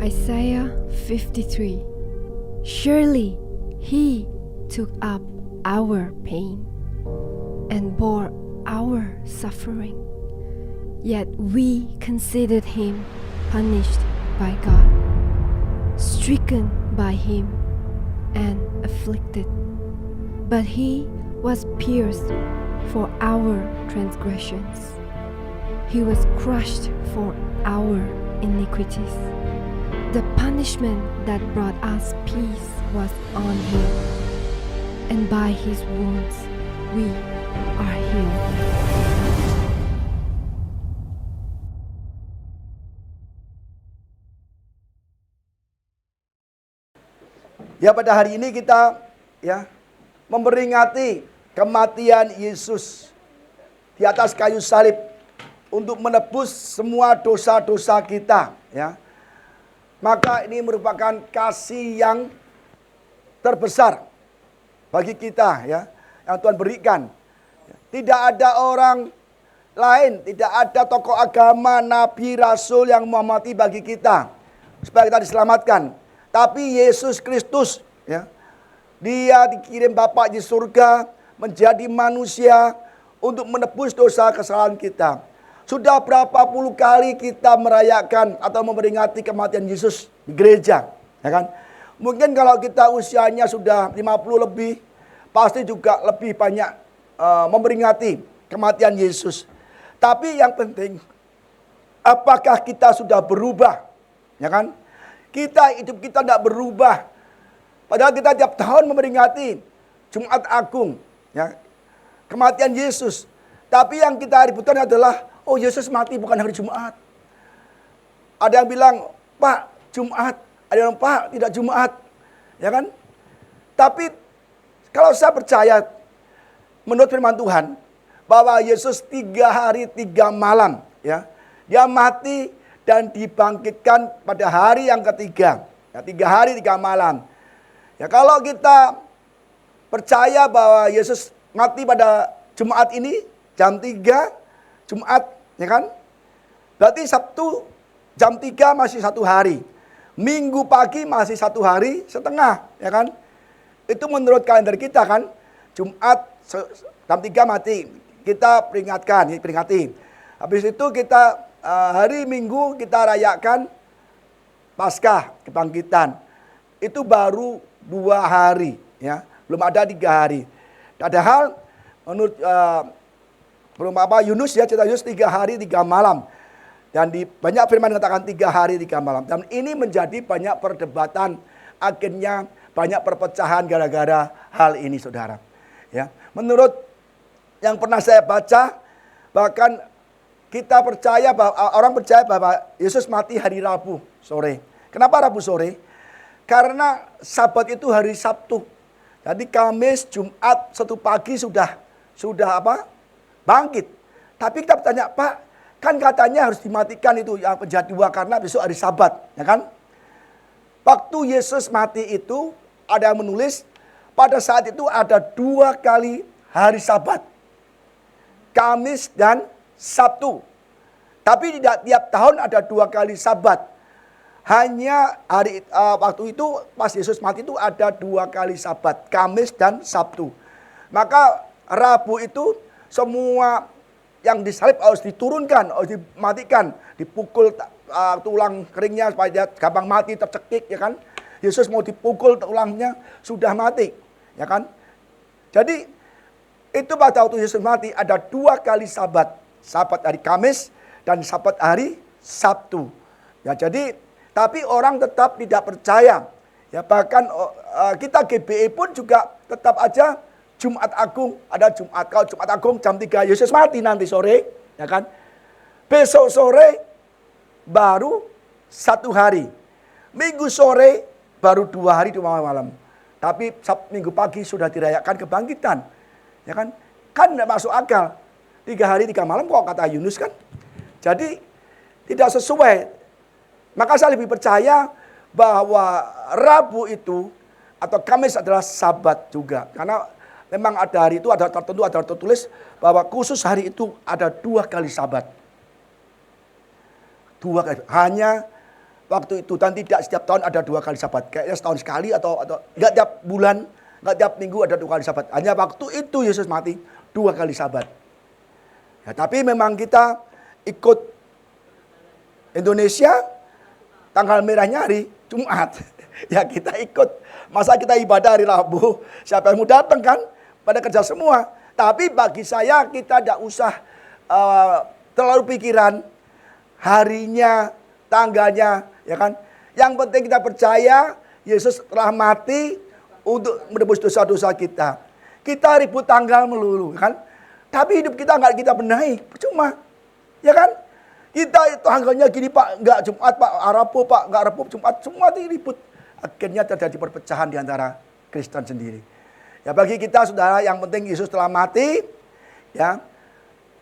Isaiah 53. Surely he took up our pain and bore our suffering. Yet we considered him punished by God, stricken by him and afflicted. But he was pierced for our transgressions. He was crushed for our iniquities. The punishment that brought us peace was on him, and by his wounds we are healed. Ya, pada hari ini kita memperingati kematian Yesus di atas kayu salib untuk menebus semua dosa-dosa kita, ya. Maka ini merupakan kasih yang terbesar bagi kita, ya, yang Tuhan berikan. Tidak ada orang lain, tidak ada tokoh agama, nabi, rasul yang memati bagi kita supaya kita diselamatkan. Tapi Yesus Kristus, ya, Dia dikirim Bapa di surga menjadi manusia untuk menebus dosa kesalahan kita. Sudah berapa puluh kali kita merayakan atau memperingati kematian Yesus di gereja, ya kan? Mungkin kalau kita usianya sudah 50 lebih, pasti juga lebih banyak memperingati kematian Yesus. Tapi yang penting, apakah kita sudah berubah, ya kan? Hidup kita tidak berubah. Padahal kita tiap tahun memperingati Jumat Agung, ya, kematian Yesus. Tapi yang kita ributkan adalah, oh, Yesus mati bukan hari Jumat. Ada yang bilang, Pak, Jumat. Ada yang bilang, Pak, tidak Jumat. Ya kan? Tapi kalau saya percaya, menurut firman Tuhan, bahwa Yesus 3 hari 3 malam, ya, Dia mati dan dibangkitkan pada hari yang ketiga. Ya, 3 hari 3 malam. Ya, kalau kita percaya bahwa Yesus mati pada Jumat ini, jam 3, Jumat, ya kan? Berarti Sabtu jam 3 masih 1 hari. Minggu pagi masih 1 hari setengah, ya kan? Itu menurut kalender kita kan. Jumat jam 3 mati. Kita peringati. Habis itu kita hari Minggu kita rayakan Paskah, kebangkitan. Itu baru 2 hari, ya. Belum ada 3 hari. Padahal menurut Yunus, ya, cerita Yunus 3 hari 3 malam. Dan di banyak firman mengatakan 3 hari 3 malam. Dan ini menjadi banyak perdebatan, akhirnya banyak perpecahan gara-gara hal ini, saudara. Ya, menurut yang pernah saya baca, bahkan orang percaya bahwa Yesus mati hari Rabu sore. Kenapa Rabu sore? Karena Sabat itu hari Sabtu. Jadi Kamis, Jumat, Sabtu pagi sudah bangkit. Tapi kita bertanya, Pak, kan katanya harus dimatikan itu yang penjahat 2 karena besok hari Sabat, ya kan? Waktu Yesus mati itu ada yang menulis pada saat itu ada 2 kali hari Sabat, Kamis dan Sabtu. Tapi tidak tiap tahun ada 2 kali Sabat. Hanya waktu itu pas Yesus mati itu ada 2 kali Sabat, Kamis dan Sabtu. Maka Rabu itu semua yang disalib harus diturunkan, harus dimatikan, dipukul tulang keringnya supaya dia gampang mati, tercekik, ya kan? Yesus mau dipukul tulangnya sudah mati, ya kan? Jadi itu pada waktu Yesus mati ada 2 kali Sabat, Sabat hari Kamis dan Sabat hari Sabtu. Ya, jadi tapi orang tetap tidak percaya. Ya, bahkan kita GBI pun juga tetap aja Jumat Agung, ada Jumat. Kalau Jumat Agung jam 3 Yesus mati nanti sore, ya kan? Besok sore baru 1 hari. Minggu sore baru 2 hari 2 malam. Tapi Minggu pagi sudah dirayakan kebangkitan. Ya kan? Kan tidak masuk akal. 3 hari 3 malam kok kata Yunus kan? Jadi tidak sesuai. Maka saya lebih percaya bahwa Rabu itu atau Kamis adalah Sabat juga. Karena memang ada hari itu, ada tertentu, ada tertulis bahwa khusus hari itu ada 2 kali Sabat. 2 kali. Hanya waktu itu, dan tidak setiap tahun ada 2 kali Sabat. Kayaknya setahun sekali atau nggak tiap bulan, nggak tiap minggu ada 2 kali Sabat. Hanya waktu itu Yesus mati 2 kali Sabat. Ya, tapi memang kita ikut Indonesia, tanggal merahnya hari Jumat. Ya kita ikut. Masa kita ibadah hari Rabu, siapa yang mau datang kan? Pada kerja semua. Tapi bagi saya kita tidak usah terlalu pikiran harinya, tanggalnya, ya kan? Yang penting kita percaya Yesus telah mati untuk menebus dosa-dosa kita. Kita ribut tanggal melulu, kan? Tapi hidup kita nggak kita benahi, percuma, ya kan? Kita tanggalnya gini Pak, nggak Jumat Pak, Rabu Pak, nggak Rabu Jumat, semua itu ribut. Akhirnya terjadi perpecahan di antara Kristen sendiri. Ya bagi kita saudara, yang penting Yesus telah mati, ya,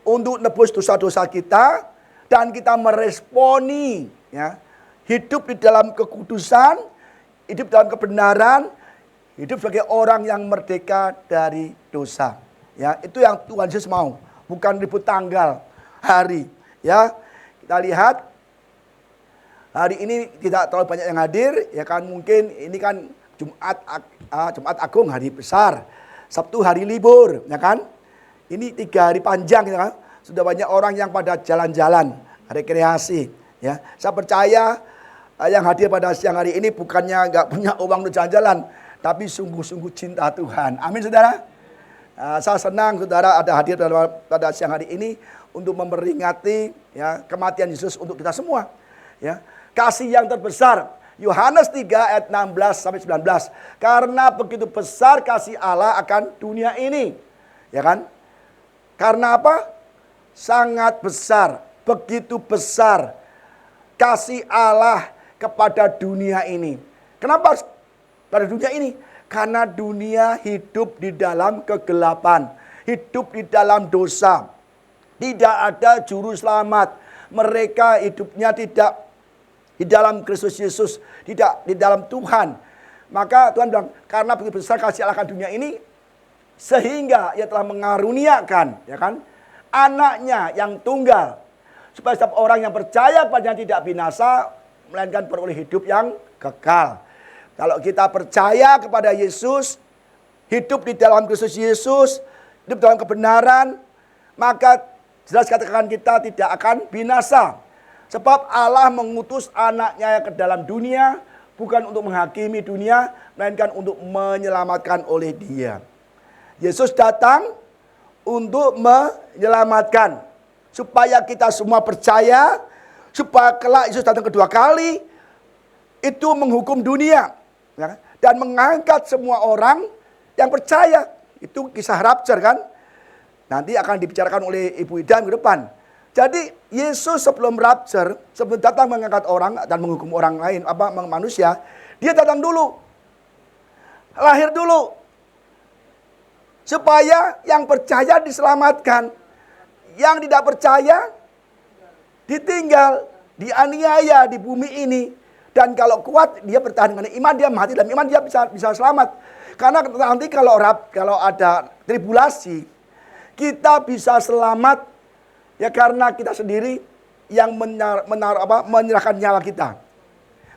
untuk nebus dosa-dosa kita, dan kita meresponi, ya, hidup di dalam kekudusan, hidup dalam kebenaran, hidup sebagai orang yang merdeka dari dosa. Ya, itu yang Tuhan Yesus mau, bukan ribut tanggal, hari. Ya, kita lihat hari ini tidak terlalu banyak yang hadir, ya kan, mungkin ini kan Jumat Agung, hari besar, Sabtu hari libur, ya kan. Ini 3 hari panjang, ya kan. Sudah banyak orang yang pada jalan-jalan, rekreasi. Ya, saya percaya yang hadir pada siang hari ini bukannya nggak punya uang untuk jalan-jalan, tapi sungguh-sungguh cinta Tuhan. Amin, saudara. Saya senang saudara ada hadir pada siang hari ini untuk memperingati, ya, kematian Yesus untuk kita semua. Ya, kasih yang terbesar. Yohanes 3 ayat 16 sampai 19. Karena begitu besar kasih Allah akan dunia ini. Ya kan? Karena apa? Sangat besar, begitu besar kasih Allah kepada dunia ini. Kenapa pada dunia ini? Karena dunia hidup di dalam kegelapan, hidup di dalam dosa. Tidak ada juru selamat. Mereka hidupnya tidak di dalam Kristus Yesus, tidak di dalam Tuhan. Maka Tuhan bilang, karena begitu besar kasih Allah akan dunia ini, sehingga Ia telah mengaruniakan, ya kan, anaknya yang tunggal, supaya setiap orang yang percaya kepadanya tidak binasa, melainkan beroleh hidup yang kekal. Kalau kita percaya kepada Yesus, hidup di dalam Kristus Yesus, hidup dalam kebenaran, maka jelas katakan kita tidak akan binasa. Sebab Allah mengutus anaknya ke dalam dunia, bukan untuk menghakimi dunia, melainkan untuk menyelamatkan oleh Dia. Yesus datang untuk menyelamatkan, supaya kita semua percaya, supaya kelak Yesus datang kedua kali, itu menghukum dunia, ya, dan mengangkat semua orang yang percaya. Itu kisah rapture kan, nanti akan dibicarakan oleh Ibu Idam ke depan. Jadi Yesus sebelum rapture, sebelum datang mengangkat orang dan menghukum orang lain, manusia, Dia datang dulu, lahir dulu, supaya yang percaya diselamatkan, yang tidak percaya ditinggal, dianiaya di bumi ini. Dan kalau kuat dia bertahan dengan iman, dia mati dalam iman, dia bisa selamat. Karena nanti kalau ada tribulasi, kita bisa selamat, ya, karena kita sendiri yang menyerahkan nyawa kita.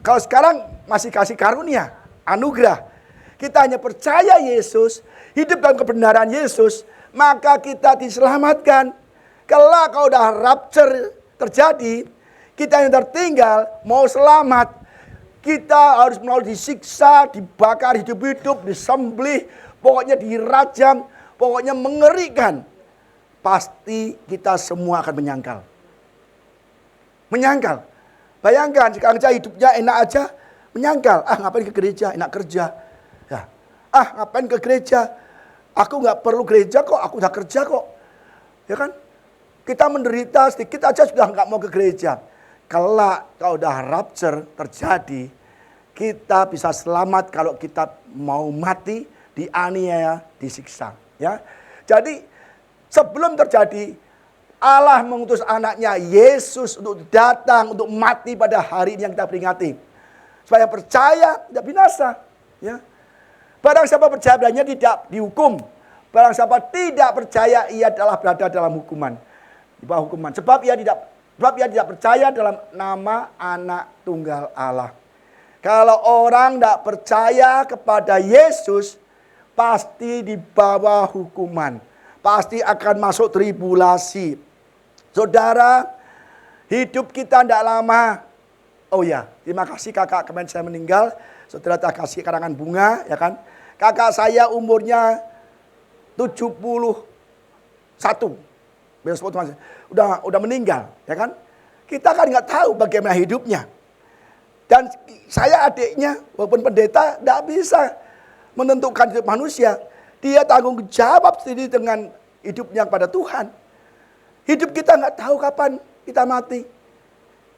Kalau sekarang masih kasih karunia, anugerah. Kita hanya percaya Yesus, hidup dalam kebenaran Yesus, maka kita diselamatkan. Kalau udah rapture terjadi, kita yang tertinggal mau selamat, kita harus melalui disiksa, dibakar hidup-hidup, disembelih, pokoknya dirajam, pokoknya mengerikan. Pasti kita semua akan menyangkal. Menyangkal. Bayangkan sekarang aja hidupnya enak aja, menyangkal. Ngapain ke gereja, enak kerja. Ya. Ngapain ke gereja, aku nggak perlu gereja kok, aku udah kerja kok. Ya kan? Kita menderita sedikit aja sudah nggak mau ke gereja. Kelak kalau udah rapture terjadi, kita bisa selamat kalau kita mau mati, dianiaya, disiksa. Ya. Jadi sebelum terjadi, Allah mengutus anaknya Yesus untuk datang, untuk mati pada hari ini yang kita peringati. Supaya percaya tidak binasa. Ya. Barang siapa percaya padanya tidak dihukum. Barang siapa tidak percaya ia adalah berada dalam hukuman. Di bawah hukuman. Sebab ia tidak Sebab ia tidak percaya dalam nama anak tunggal Allah. Kalau orang tidak percaya kepada Yesus, pasti di bawah hukuman. Pasti akan masuk tribulasi. Saudara, hidup kita tidak lama. Oh ya, terima kasih kakak kemarin saya meninggal. Saudara tak kasih karangan bunga, ya kan? Kakak saya umurnya 71. Udah meninggal, ya kan? Kita kan nggak tahu bagaimana hidupnya. Dan saya adiknya, walaupun pendeta, tidak bisa menentukan hidup manusia. Dia tanggung jawab sendiri dengan hidupnya kepada Tuhan. Hidup kita nggak tahu kapan kita mati.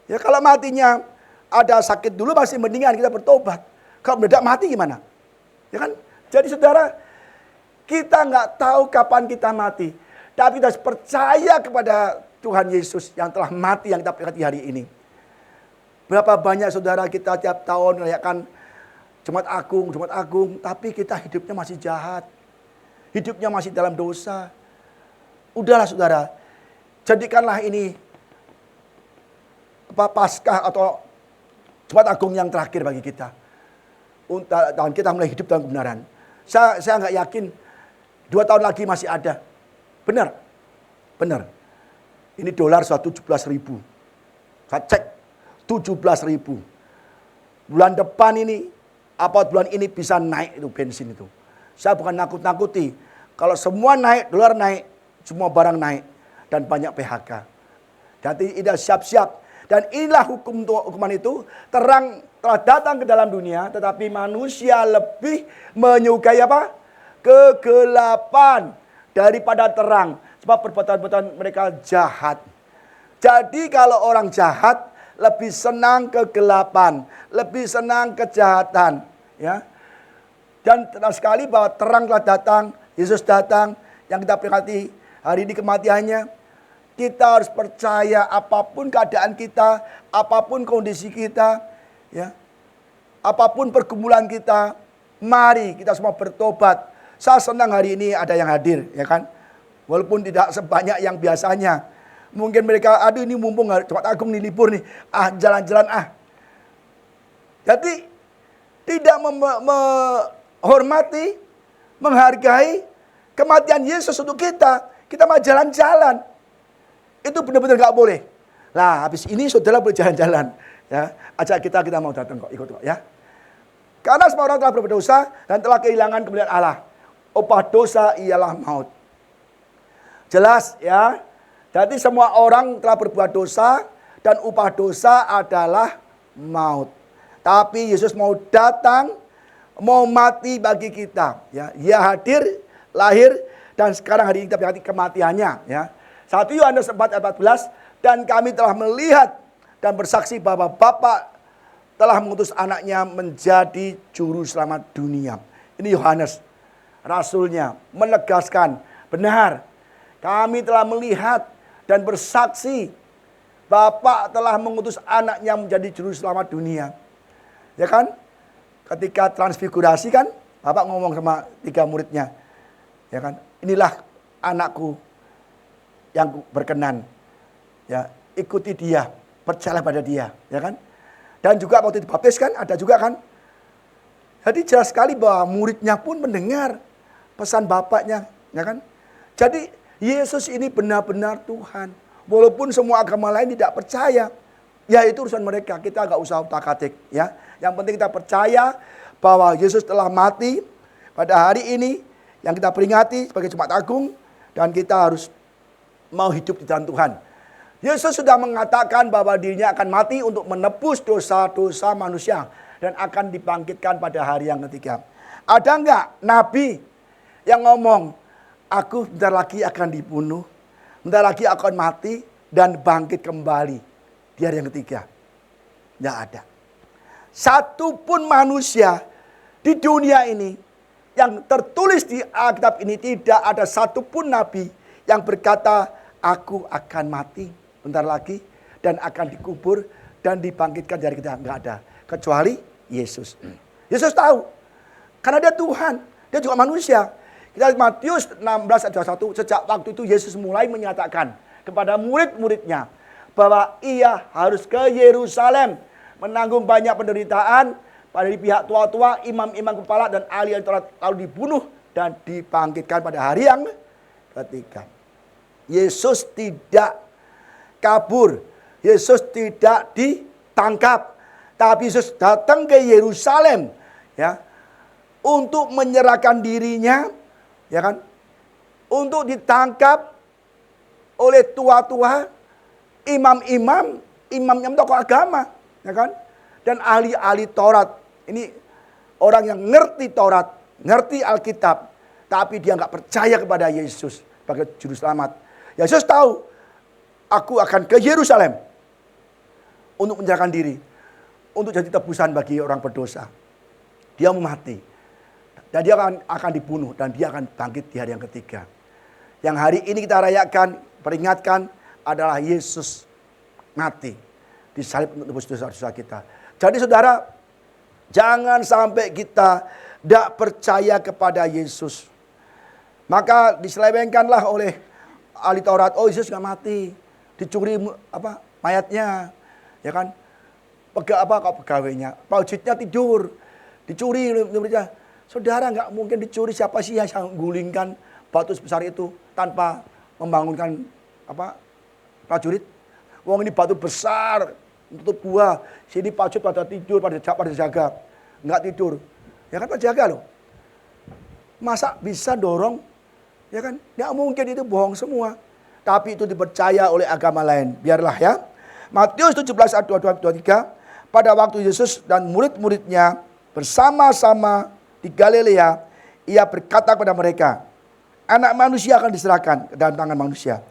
Ya kalau matinya ada sakit dulu masih mendingan kita bertobat. Kalau mendadak mati gimana? Ya kan? Jadi saudara, kita nggak tahu kapan kita mati. Tapi kita harus percaya kepada Tuhan Yesus yang telah mati yang kita peringati hari ini. Berapa banyak saudara kita tiap tahun merayakan Jumat Agung, tapi kita hidupnya masih jahat. Hidupnya masih dalam dosa. Udahlah saudara, jadikanlah ini Paskah atau Jumat Agung yang terakhir bagi kita. Dan kita mulai hidup dalam kebenaran. Saya nggak yakin 2 tahun lagi masih ada. Benar. Ini dolar 17.000. Saya cek 17.000. Bulan depan ini, apa bulan ini bisa naik itu bensin itu. Saya bukan nakut-nakuti. Kalau semua naik, dolar naik, semua barang naik. Dan banyak PHK. Jadi tidak siap-siap. Dan inilah hukuman itu terang telah datang ke dalam dunia. Tetapi manusia lebih menyukai apa? Kegelapan daripada terang. Sebab perbuatan-perbuatan mereka jahat. Jadi kalau orang jahat lebih senang kegelapan, lebih senang kejahatan, ya. Dan tenang sekali bahwa terang telah datang, Yesus datang, yang kita peringati hari ini kematiannya. Kita harus percaya apapun keadaan kita, apapun kondisi kita, ya. Apapun pergumulan kita, mari kita semua bertobat. Saya senang hari ini ada yang hadir, ya kan? Walaupun tidak sebanyak yang biasanya. Mungkin mereka, aduh ini mumpung Jumat Agung nih libur nih. Jalan-jalan Jadi tidak menghormati, menghargai kematian Yesus untuk kita. Kita mau jalan-jalan. Itu benar-benar gak boleh. Nah habis ini saudara boleh jalan-jalan. Ya, ajak kita mau datang kok, ikut kok ya. Karena semua orang telah berbuat dosa dan telah kehilangan kemuliaan Allah. Upah dosa ialah maut. Jelas ya. Jadi semua orang telah berbuat dosa dan upah dosa adalah maut. Tapi Yesus mau datang, mau mati bagi kita. Ya, Ia hadir, lahir, dan sekarang hari ini kita berarti kematiannya. Ya. 1 Yohanes 4 ayat 14, dan kami telah melihat dan bersaksi bahwa Bapa telah mengutus anaknya menjadi juru selamat dunia. Ini Yohanes, rasulnya, menegaskan, benar, kami telah melihat dan bersaksi Bapa telah mengutus anaknya menjadi juru selamat dunia. Ya kan? Ketika transfigurasi kan, Bapak ngomong sama 3 muridnya. Ya kan? Inilah anakku yang berkenan. Ya, ikuti dia, percayalah pada dia, ya kan? Dan juga waktu dibaptis kan ada juga kan? Jadi jelas sekali bahwa muridnya pun mendengar pesan bapaknya, ya kan? Jadi Yesus ini benar-benar Tuhan. Walaupun semua agama lain tidak percaya. Ya itu urusan mereka. Kita gak usah utak-atik. Ya. Yang penting kita percaya bahwa Yesus telah mati pada hari ini. Yang kita peringati sebagai Jumat Agung. Dan kita harus mau hidup di dalam Tuhan. Yesus sudah mengatakan bahwa dirinya akan mati untuk menebus dosa-dosa manusia. Dan akan dibangkitkan pada hari yang ketiga. Ada nggak nabi yang ngomong, aku bentar lagi akan dibunuh, bentar lagi akan mati, dan bangkit kembali di hari yang ketiga? Tidak ada. Satupun manusia di dunia ini yang tertulis di Alkitab ini, tidak ada satupun nabi yang berkata, aku akan mati bentar lagi, dan akan dikubur, dan dibangkitkan dari kita. Tidak ada. Kecuali Yesus. Yesus tahu. Karena dia Tuhan. Dia juga manusia. Kita Matius 16 ayat 21, sejak waktu itu Yesus mulai menyatakan kepada murid-muridnya bahwa ia harus ke Yerusalem menanggung banyak penderitaan pada pihak tua-tua, imam-imam kepala dan ahli Taurat, lalu dibunuh dan dibangkitkan pada hari yang ketiga. Yesus tidak kabur, Yesus tidak ditangkap, tapi Yesus datang ke Yerusalem, ya, untuk menyerahkan dirinya, ya kan, untuk ditangkap oleh tua-tua, imam-imam tokoh agama, ya kan, dan ahli-ahli Taurat. Ini orang yang ngerti Taurat, ngerti Alkitab, tapi dia nggak percaya kepada Yesus sebagai juru selamat. Yesus tahu, aku akan ke Yerusalem untuk menyerahkan diri, untuk jadi tebusan bagi orang berdosa. Dia mau mati, dan dia akan dibunuh, dan dia akan bangkit di hari yang ketiga. Yang hari ini kita rayakan, peringatkan adalah Yesus mati, disalib untuk tebus dosa-dosa kita. Jadi saudara, jangan sampai kita tidak percaya kepada Yesus. Maka diselewengkanlah oleh ahli Taurat, oh Yesus nggak mati, dicuri mayatnya, ya kan? Pegawainya, prajuritnya tidur, dicuri. Saudara, nggak mungkin dicuri. Siapa sih yang gulingkan batu sebesar itu tanpa membangunkan prajurit? Wong ini batu besar, tutup gua, sini prajurit pada tidur, pada jaga, nggak tidur, ya kan, pada jaga loh. Masa bisa dorong? Ya kan, nggak mungkin, itu bohong semua. Tapi itu dipercaya oleh agama lain. Biarlah ya. Matius 17 ayat 22-23. Pada waktu Yesus dan murid-muridnya bersama-sama di Galilea, ia berkata kepada mereka, Anak manusia akan diserahkan ke dalam tangan manusia,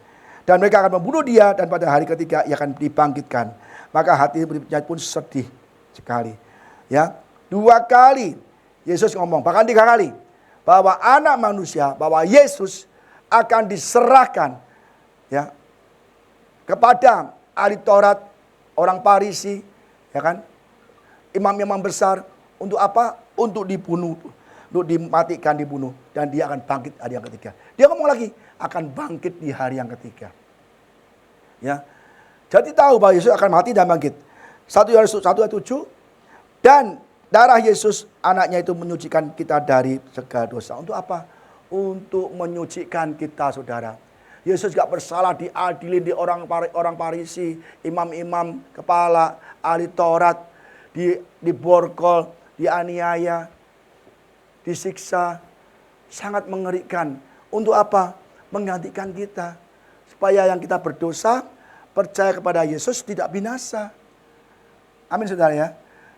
dan mereka akan membunuh dia, dan pada hari ketiga ia akan dibangkitkan. Maka hati murid-muridnya pun sedih sekali. Ya, 2 kali Yesus ngomong, bahkan 3 kali, bahwa anak manusia, bahwa Yesus akan diserahkan, ya, kepada ahli Taurat, orang Farisi, ya kan, imam-imam besar. Untuk apa? Untuk dibunuh, untuk dimatikan, dibunuh, dan dia akan bangkit hari yang ketiga. Dia ngomong lagi, akan bangkit di hari yang ketiga. Ya, jadi tahu bahwa Yesus akan mati dan bangkit. 1 Yohanes 1 ayat 7, dan darah Yesus anaknya itu menyucikan kita dari segala dosa. Untuk apa? Untuk menyucikan kita, saudara. Yesus gak bersalah, diadilin di orang Farisi, imam-imam kepala, ahli Taurat, diborgol, dianiaya, disiksa. Sangat mengerikan. Untuk apa? Menggantikan kita. Supaya yang kita berdosa, percaya kepada Yesus, tidak binasa. Amin, saudara ya.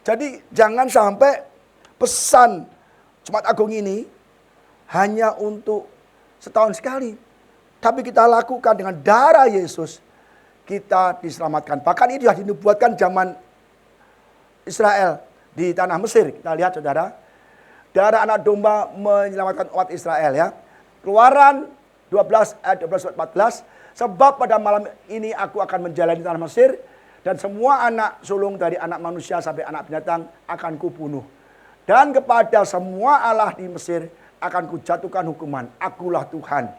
Jadi jangan sampai pesan Jumat Agung ini hanya untuk setahun sekali. Tapi kita lakukan dengan darah Yesus, kita diselamatkan. Bahkan ini sudah dinubuatkan zaman Israel di tanah Mesir. Kita lihat, saudara, darah anak domba menyelamatkan umat Israel, ya. Keluaran 12 ayat 12-14. Sebab pada malam ini aku akan menjalani tanah Mesir, dan semua anak sulung dari anak manusia sampai anak binatang akan kubunuh. Dan kepada semua Allah di Mesir akan kujatuhkan hukuman. Akulah Tuhan.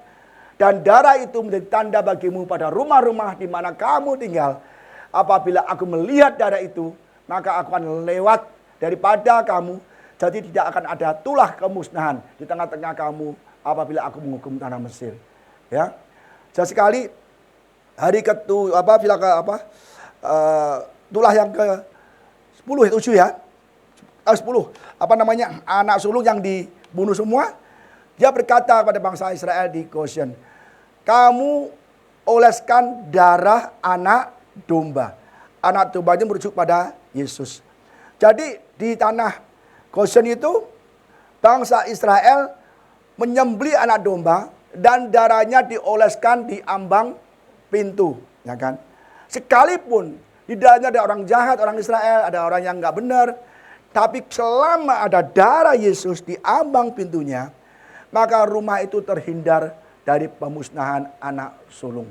Dan darah itu menjadi tanda bagimu pada rumah-rumah di mana kamu tinggal. Apabila aku melihat darah itu, maka aku akan lewat daripada kamu. Jadi tidak akan ada tulah kemusnahan di tengah-tengah kamu apabila aku menghukum tanah Mesir. Ya. Jadi sekali hari tulah yang ke-10 itu 7 ya. 10. Anak sulung yang dibunuh semua. Dia berkata pada bangsa Israel di Goshen, kamu oleskan darah anak domba. Anak domba itu merujuk pada Yesus. Jadi di tanah Goshen itu bangsa Israel menyembelih anak domba dan darahnya dioleskan di ambang pintu, ya kan? Sekalipun di dalamnya ada orang jahat, orang Israel, ada orang yang nggak benar, tapi selama ada darah Yesus di ambang pintunya, maka rumah itu terhindar dari pemusnahan anak sulung.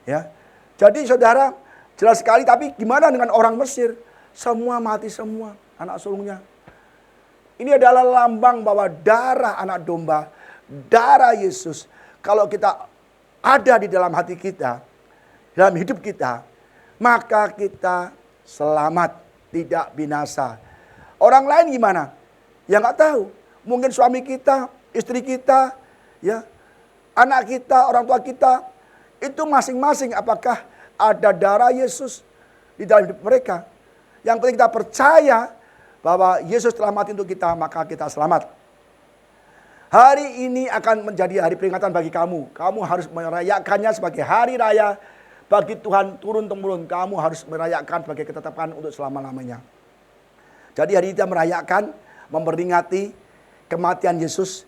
Ya, jadi saudara, jelas sekali. Tapi gimana dengan orang Mesir? Semua mati semua anak sulungnya. Ini adalah lambang bahwa darah anak domba, darah Yesus, kalau kita ada di dalam hati kita, dalam hidup kita, maka kita selamat, tidak binasa. Orang lain gimana? Ya nggak tahu. Mungkin suami kita, istri kita, ya, anak kita, orang tua kita, itu masing-masing apakah ada darah Yesus di dalam hidup mereka. Yang penting kita percaya bahwa Yesus telah mati untuk kita, maka kita selamat. Hari ini akan menjadi hari peringatan bagi kamu. Kamu harus merayakannya sebagai hari raya bagi Tuhan turun-temurun. Kamu harus merayakan sebagai ketetapan untuk selama-lamanya. Jadi hari ini kita merayakan, memperingati kematian Yesus,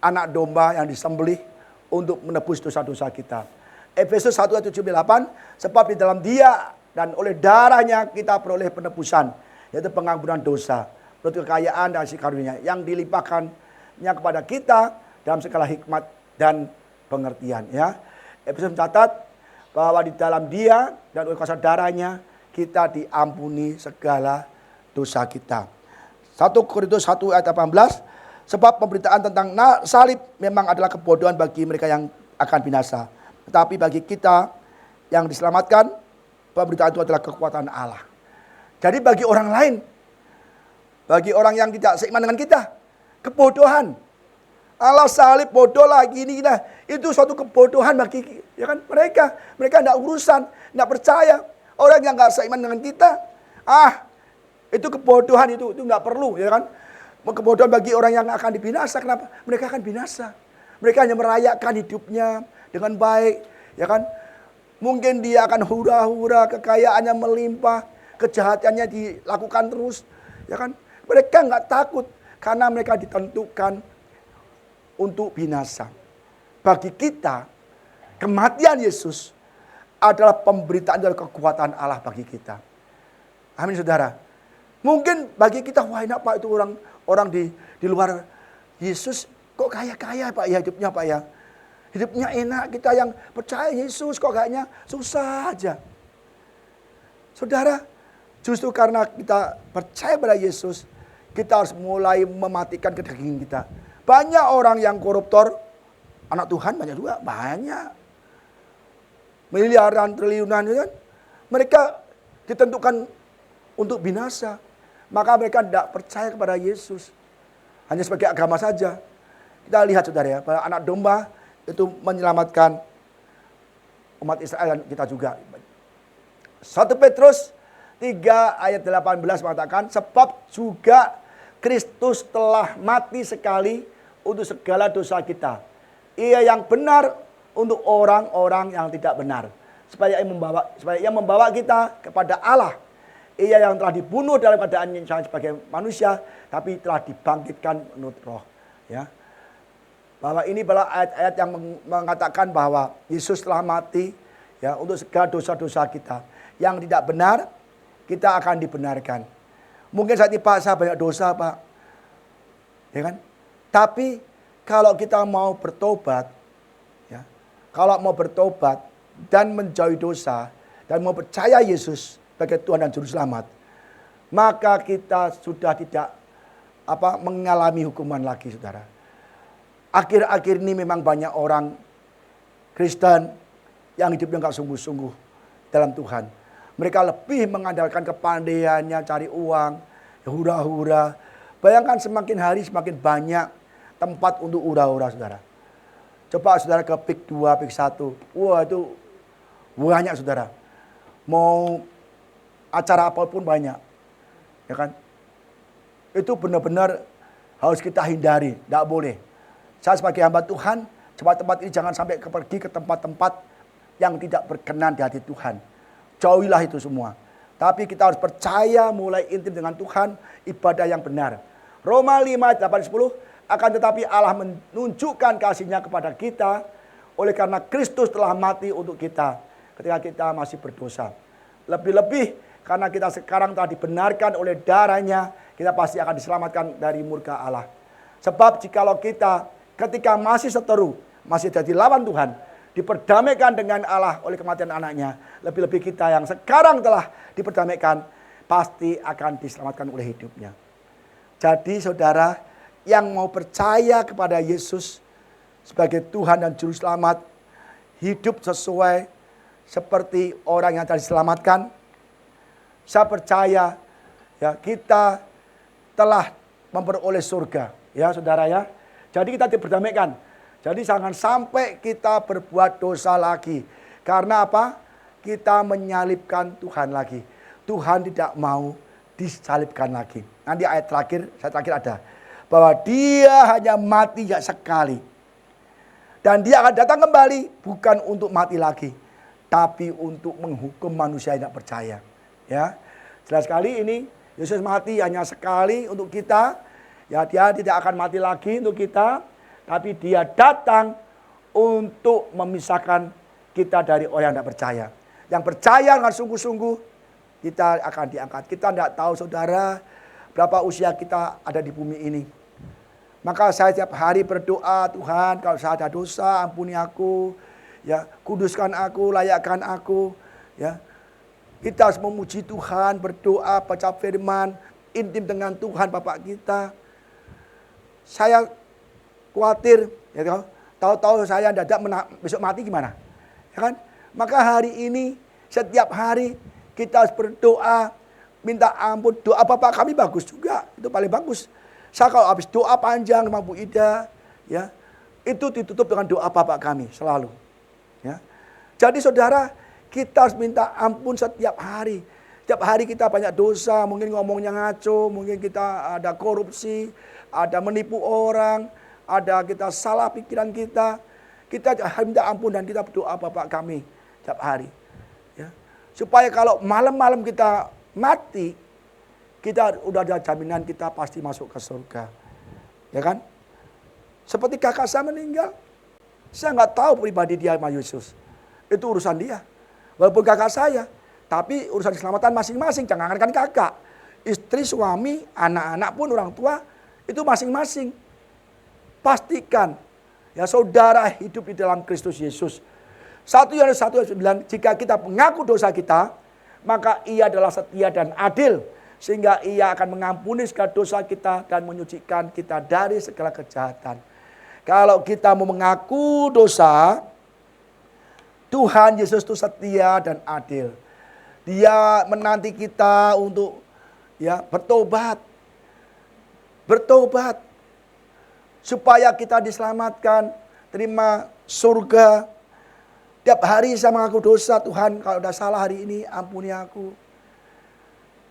anak domba yang disembelih untuk menebus dosa-dosa kita. Efesus 1 ayat 7-8, sebab di dalam Dia dan oleh darahnya kita peroleh penebusan, yaitu pengampunan dosa, menurut kekayaan dan kasih karunia yang dilimpahkannya kepada kita dalam segala hikmat dan pengertian. Ya, Efesus mencatat bahwa di dalam Dia dan oleh kuasa darahnya kita diampuni segala dosa kita. 1 Korintus 1 ayat 18, sebab pemberitaan tentang salib memang adalah kebodohan bagi mereka yang akan binasa. Tetapi bagi kita yang diselamatkan, pemberitaan itu adalah kekuatan Allah. Jadi bagi orang lain, bagi orang yang tidak seiman dengan kita, kebodohan. Allah salib bodoh lagi ini kita. Itu suatu kebodohan bagi ya kan mereka. Mereka tidak urusan, tidak percaya. Orang yang nggak seiman dengan kita, itu kebodohan itu nggak perlu ya kan. Kebodohan bagi orang yang akan dibinasa. Kenapa? Mereka akan binasa. Mereka hanya merayakan hidupnya dengan baik, ya kan? Mungkin dia akan hura-hura, kekayaannya melimpah, kejahatannya dilakukan terus, ya kan? Mereka nggak takut karena mereka ditentukan untuk binasa. Bagi kita, kematian Yesus adalah pemberitaan dari kekuatan Allah bagi kita. Amin, saudara. Mungkin bagi kita, wah enak Pak itu orang di luar Yesus kok kaya-kaya Pak ya hidupnya Pak ya. Hidupnya enak, kita yang percaya Yesus kok kayaknya susah aja. Saudara, justru karena kita percaya pada Yesus, kita harus mulai mematikan kedagingan kita. Banyak orang yang koruptor, anak Tuhan banyak juga, banyak. Miliaran, triliunan, kan? Mereka ditentukan untuk binasa. Maka mereka tidak percaya kepada Yesus. Hanya sebagai agama saja. Kita lihat saudara ya, bahwa anak domba itu menyelamatkan umat Israel dan kita juga. 1 Petrus 3 ayat 18 mengatakan, sebab juga Kristus telah mati sekali untuk segala dosa kita. Ia yang benar untuk orang-orang yang tidak benar. Supaya ia membawa kita kepada Allah. Ia yang telah dibunuh dalam keadaan sebagai manusia, tapi telah dibangkitkan menurut roh. Ya. Bahwa ini adalah ayat-ayat yang mengatakan bahwa Yesus telah mati ya untuk segala dosa-dosa kita. Yang tidak benar, kita akan dibenarkan. Mungkin saat ini Pak, saya banyak dosa Pak. Ya kan? Tapi kalau kita mau bertobat, ya, kalau mau bertobat dan menjauhi dosa, dan mau percaya Yesus sebagai Tuhan dan Juru Selamat, maka kita sudah tidak mengalami hukuman lagi, saudara. Akhir-akhir ini memang banyak orang Kristen yang hidupnya nggak sungguh-sungguh dalam Tuhan. Mereka lebih mengandalkan kepandaiannya, cari uang, hura-hura. Bayangkan semakin hari semakin banyak tempat untuk hura-hura, saudara. Coba saudara ke PIK 2, PIK 1. Wah itu banyak, saudara. Mau acara apapun banyak. Ya kan? Itu benar-benar harus kita hindari, tidak boleh. Saya sebagai hamba Tuhan, tempat-tempat ini jangan sampai pergi ke tempat-tempat yang tidak berkenan di hati Tuhan. Jauhilah itu semua. Tapi kita harus percaya mulai intim dengan Tuhan, ibadah yang benar. Roma 5, 8, 10, akan tetapi Allah menunjukkan kasih-Nya kepada kita, oleh karena Kristus telah mati untuk kita, ketika kita masih berdosa. Lebih-lebih, karena kita sekarang telah dibenarkan oleh darah-Nya, kita pasti akan diselamatkan dari murka Allah. Sebab jikalau kita ketika masih seteru, masih jadi lawan Tuhan, diperdamaikan dengan Allah oleh kematian anaknya, lebih-lebih kita yang sekarang telah diperdamaikan, pasti akan diselamatkan oleh hidupnya. Jadi saudara, yang mau percaya kepada Yesus sebagai Tuhan dan Juru Selamat, hidup sesuai seperti orang yang telah diselamatkan. Saya percaya ya kita telah memperoleh surga, ya saudara ya. Jadi kita diperdamaikan. Jadi jangan sampai kita berbuat dosa lagi. Karena apa? Kita menyalibkan Tuhan lagi. Tuhan tidak mau disalibkan lagi. Nanti ayat terakhir, saya terakhir ada. Bahwa dia hanya mati ya sekali. Dan dia akan datang kembali bukan untuk mati lagi. Tapi untuk menghukum manusia yang tidak percaya. Ya, jelas sekali ini Yesus mati hanya sekali untuk kita. Ya, dia tidak akan mati lagi untuk kita. Tapi dia datang untuk memisahkan kita dari orang yang tidak percaya. Yang percaya dengan sungguh-sungguh, kita akan diangkat. Kita tidak tahu saudara berapa usia kita ada di bumi ini. Maka saya setiap hari berdoa, Tuhan kalau saya ada dosa ampuni aku. Ya, kuduskan aku, layakkan aku. Ya, kita harus memuji Tuhan, berdoa, baca firman, intim dengan Tuhan Bapak kita. Saya khawatir, ya, tahu-tahu saya dadak besok mati gimana? Ya kan? Maka hari ini, setiap hari kita harus berdoa, minta ampun. Doa Bapak kami bagus juga, itu paling bagus. Saya kalau habis doa panjang sama Bu Ida, ya, itu ditutup dengan doa Bapak kami selalu. Ya. Jadi saudara, kita harus minta ampun setiap hari. Setiap hari kita banyak dosa, mungkin ngomongnya ngaco, mungkin kita ada korupsi, ada menipu orang, ada kita salah pikiran kita. Kita minta ampun dan kita berdoa Bapak kami setiap hari. Ya. Supaya kalau malam-malam kita mati, kita udah ada jaminan kita pasti masuk ke surga. Ya kan? Seperti kakak saya meninggal. Saya nggak tahu pribadi dia sama Yesus. Itu urusan dia. Walaupun kakak saya. Tapi urusan keselamatan masing-masing. Jangankan kakak. Istri, suami, anak-anak pun orang tua. Itu masing-masing. Pastikan. Ya saudara hidup di dalam Kristus Yesus. 1 Yohanes 1:9. Jika kita mengaku dosa kita. Maka ia adalah setia dan adil. Sehingga ia akan mengampuni segala dosa kita. Dan menyucikan kita dari segala kejahatan. Kalau kita mau mengaku dosa, Tuhan Yesus itu setia dan adil. Dia menanti kita untuk ya bertobat. Bertobat. Supaya kita diselamatkan, terima surga. Tiap hari saya mengaku dosa, Tuhan kalau udah salah hari ini, ampuni aku.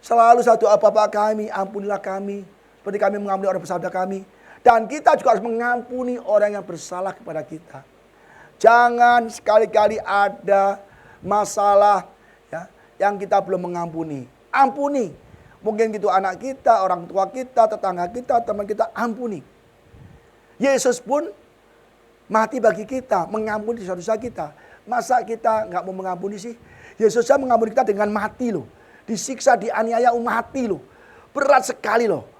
Selalu satu apa-apa kami, ampunilah kami. Seperti kami mengampuni orang bersalah kami. Dan kita juga harus mengampuni orang yang bersalah kepada kita. Jangan sekali-kali ada masalah ya, yang kita belum mengampuni. Ampuni. Mungkin itu anak kita, orang tua kita, tetangga kita, teman kita, ampuni. Yesus pun mati bagi kita, mengampuni dosa-dosa kita. Masa kita nggak mau mengampuni sih? Yesus saja mengampuni kita dengan mati loh. Disiksa, dianiaya, mati loh. Berat sekali loh.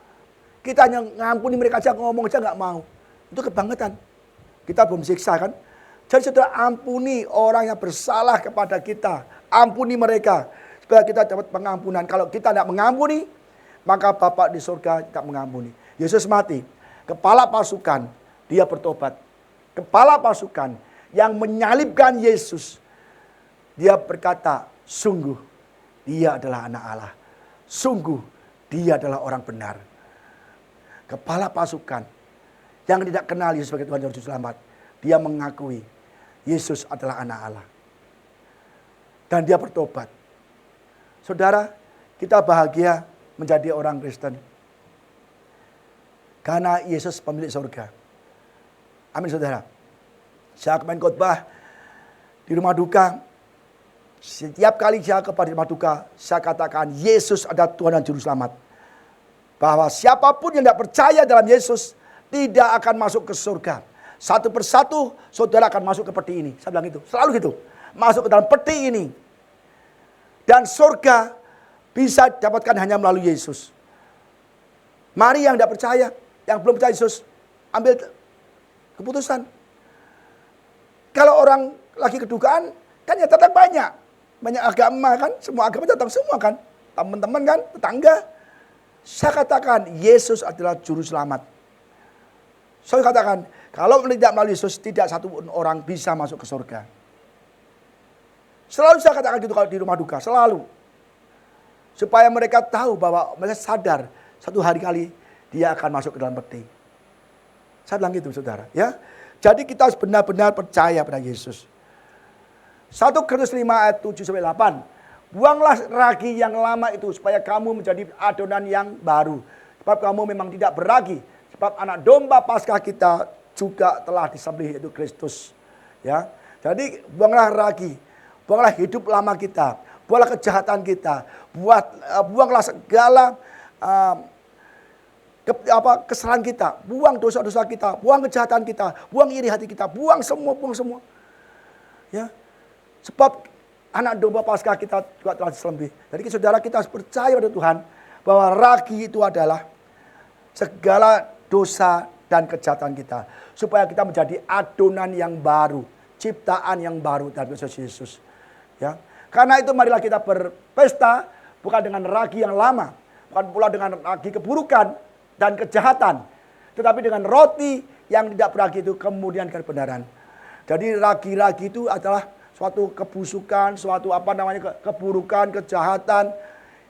Kita hanya ngampuni mereka aja, ngomong aja nggak mau. Itu kebangetan. Kita belum siksa kan. Jadi saudara ampuni orang yang bersalah kepada kita. Ampuni mereka. Supaya kita dapat pengampunan. Kalau kita tidak mengampuni, maka Bapa di surga tidak mengampuni. Yesus mati. Kepala pasukan, dia bertobat. Kepala pasukan yang menyalibkan Yesus. Dia berkata, sungguh dia adalah anak Allah. Sungguh dia adalah orang benar. Kepala pasukan yang tidak kenal Yesus sebagai Tuhan dan Juru Selamat. Dia mengakui Yesus adalah anak Allah. Dan dia bertobat. Saudara, kita bahagia menjadi orang Kristen. Karena Yesus pemilik surga. Amin saudara. Saya kemarin khotbah di rumah duka. Setiap kali saya kepada rumah duka, saya katakan Yesus adalah Tuhan dan Juru Selamat. Bahwa siapapun yang tidak percaya dalam Yesus tidak akan masuk ke surga. Satu persatu saudara akan masuk ke peti ini. Saya bilang itu, selalu gitu. Masuk ke dalam peti ini. Dan surga bisa didapatkan hanya melalui Yesus. Mari yang tidak percaya, yang belum percaya Yesus, ambil keputusan. Kalau orang lagi kedukaan, kan ya datang banyak. Banyak agama kan, semua agama datang semua kan. Teman-teman kan, tetangga. Saya katakan Yesus adalah Juru Selamat. Saya katakan kalau tidak melalui Yesus tidak satu orang bisa masuk ke surga. Selalu saya katakan gitu kalau di rumah duka, selalu. Supaya mereka tahu bahwa mereka sadar satu hari kali dia akan masuk ke dalam peti. Saya bilang gitu saudara. Ya. Jadi kita harus benar-benar percaya pada Yesus. 1 Korintus 5 ayat 7-8. Buanglah ragi yang lama itu supaya kamu menjadi adonan yang baru. Sebab kamu memang tidak beragi. Sebab anak domba Paskah kita juga telah disembelih, yaitu Kristus. Ya. Jadi buanglah ragi. Buanglah hidup lama kita. Buanglah kejahatan kita. Buanglah segala kesalahan kita. Buang dosa-dosa kita. Buang kejahatan kita. Buang iri hati kita. Buang semua. Ya. Sebab anak domba Paskah kita juga telah disembelih. Jadi saudara, kita harus percaya pada Tuhan bahwa ragi itu adalah segala dosa dan kejahatan kita. Supaya kita menjadi adonan yang baru. Ciptaan yang baru dalam Kristus Yesus. Ya. Karena itu marilah kita berpesta bukan dengan ragi yang lama. Bukan pula dengan ragi keburukan dan kejahatan. Tetapi dengan roti yang tidak beragi itu kemudian kebenaran. Jadi ragi-ragi itu adalah suatu kebusukan, suatu keburukan, kejahatan.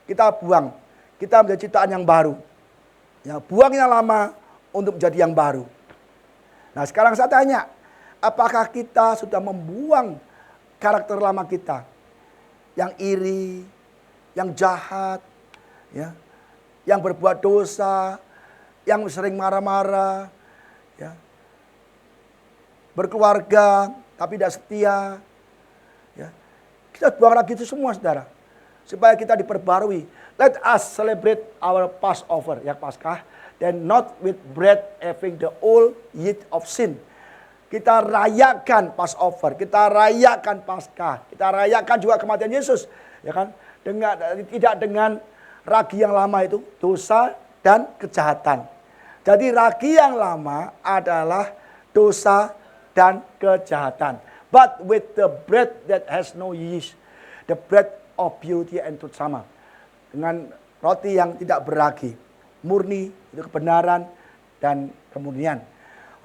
Kita buang. Kita menjadi ciptaan yang baru. Ya, buang yang lama untuk menjadi yang baru. Nah sekarang saya tanya, apakah kita sudah membuang karakter lama kita? Yang iri, yang jahat, ya, yang berbuat dosa, yang sering marah-marah, ya, berkeluarga tapi tidak setia. Ya. Kita buang lagi itu semua saudara. Supaya kita diperbarui. Let us celebrate our Passover, ya Paskah. Then not with bread having the old yeast of sin. Kita rayakan Passover, kita rayakan Paskah, kita rayakan juga kematian Yesus, ya kan? Tidak dengan ragi yang lama itu, dosa dan kejahatan. Jadi ragi yang lama adalah dosa dan kejahatan. But with the bread that has no yeast, the bread of beauty and truth, sama. Dengan roti yang tidak beragi, murni, itu kebenaran dan kemurnian.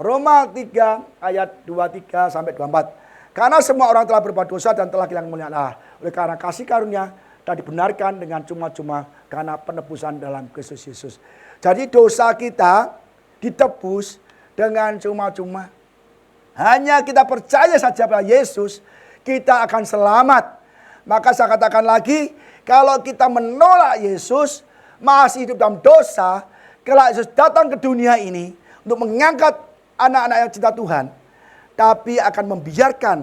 Roma 3 ayat 23-24. Karena semua orang telah berbuat dosa dan telah kehilangan kemuliaan Allah. Oleh karena kasih karunia dan dibenarkan dengan cuma-cuma karena penebusan dalam Kristus Yesus. Jadi dosa kita ditebus dengan cuma-cuma. Hanya kita percaya saja pada Yesus, kita akan selamat. Maka saya katakan lagi, kalau kita menolak Yesus, masih hidup dalam dosa, kalau Yesus datang ke dunia ini untuk mengangkat anak-anak yang cinta Tuhan, tapi akan membiarkan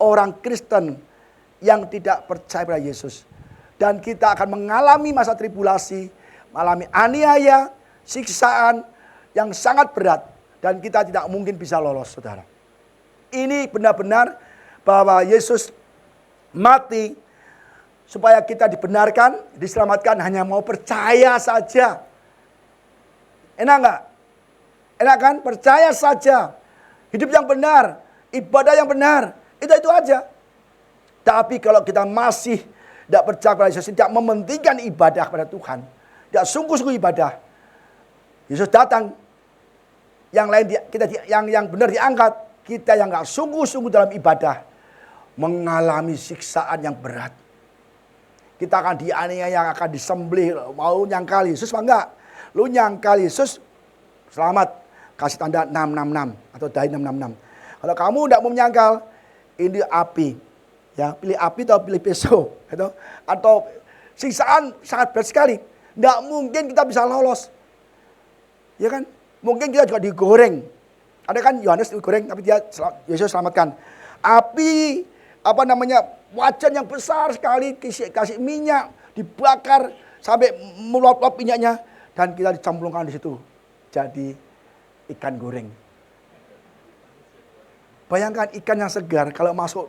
orang Kristen yang tidak percaya pada Yesus. Dan kita akan mengalami masa tribulasi, mengalami aniaya, siksaan yang sangat berat. Dan kita tidak mungkin bisa lolos, saudara. Ini benar-benar bahwa Yesus mati supaya kita dibenarkan, diselamatkan, hanya mau percaya saja. Enak enggak? Enak kan? Percaya saja. Hidup yang benar, ibadah yang benar, itu aja. Tapi kalau kita masih tidak percaya pada Yesus, tidak mementingkan ibadah kepada Tuhan, tidak sungguh-sungguh ibadah, Yesus datang, yang lain yang benar diangkat, kita yang nggak sungguh-sungguh dalam ibadah, mengalami siksaan yang berat. Kita akan dianiaya, yang akan disembelih. Mau nyangkal Yesus apa enggak? Lu nyangkal Yesus, selamat. Kasih tanda 666 atau dai 666. Kalau kamu tidak mau menyangkal, ini api. Ya, pilih api atau pilih pisau, gitu. Atau siksaan sangat berat sekali. Tidak mungkin kita bisa lolos. Ya kan? Mungkin kita juga digoreng. Ada kan Yohanes digoreng tapi Yesus selamatkan. Api wajan yang besar sekali, kasih minyak, dibakar sampai meluap-luap minyaknya dan kita dicemplungkan di situ. Jadi ikan goreng. Bayangkan ikan yang segar kalau masuk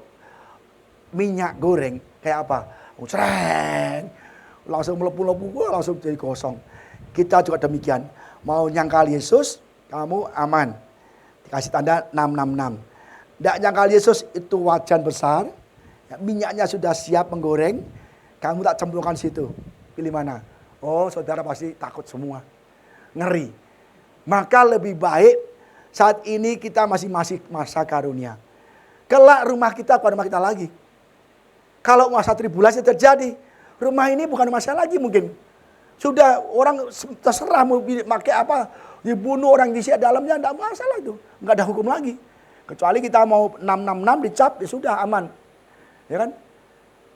minyak goreng kayak apa? Cereng, langsung melepuh-lepuh, langsung jadi gosong. Kita juga demikian. Mau nyangkal Yesus, kamu aman. Dikasih tanda 666. Tidak nyangkal Yesus, itu wajan besar. Minyaknya sudah siap menggoreng. Kamu tak cemplungkan situ. Pilih mana? Oh, saudara pasti takut semua. Ngeri. Maka lebih baik saat ini kita masih masa karunia. Kelak rumah kita bukan rumah kita lagi. Kalau masa tribulasi terjadi, rumah ini bukan masalah lagi mungkin. Sudah orang terserah mau pakai apa, dibunuh orang di dalamnya, tidak masalah itu. Nggak ada hukum lagi. Kecuali kita mau 666 dicap, ya sudah aman. Ya kan?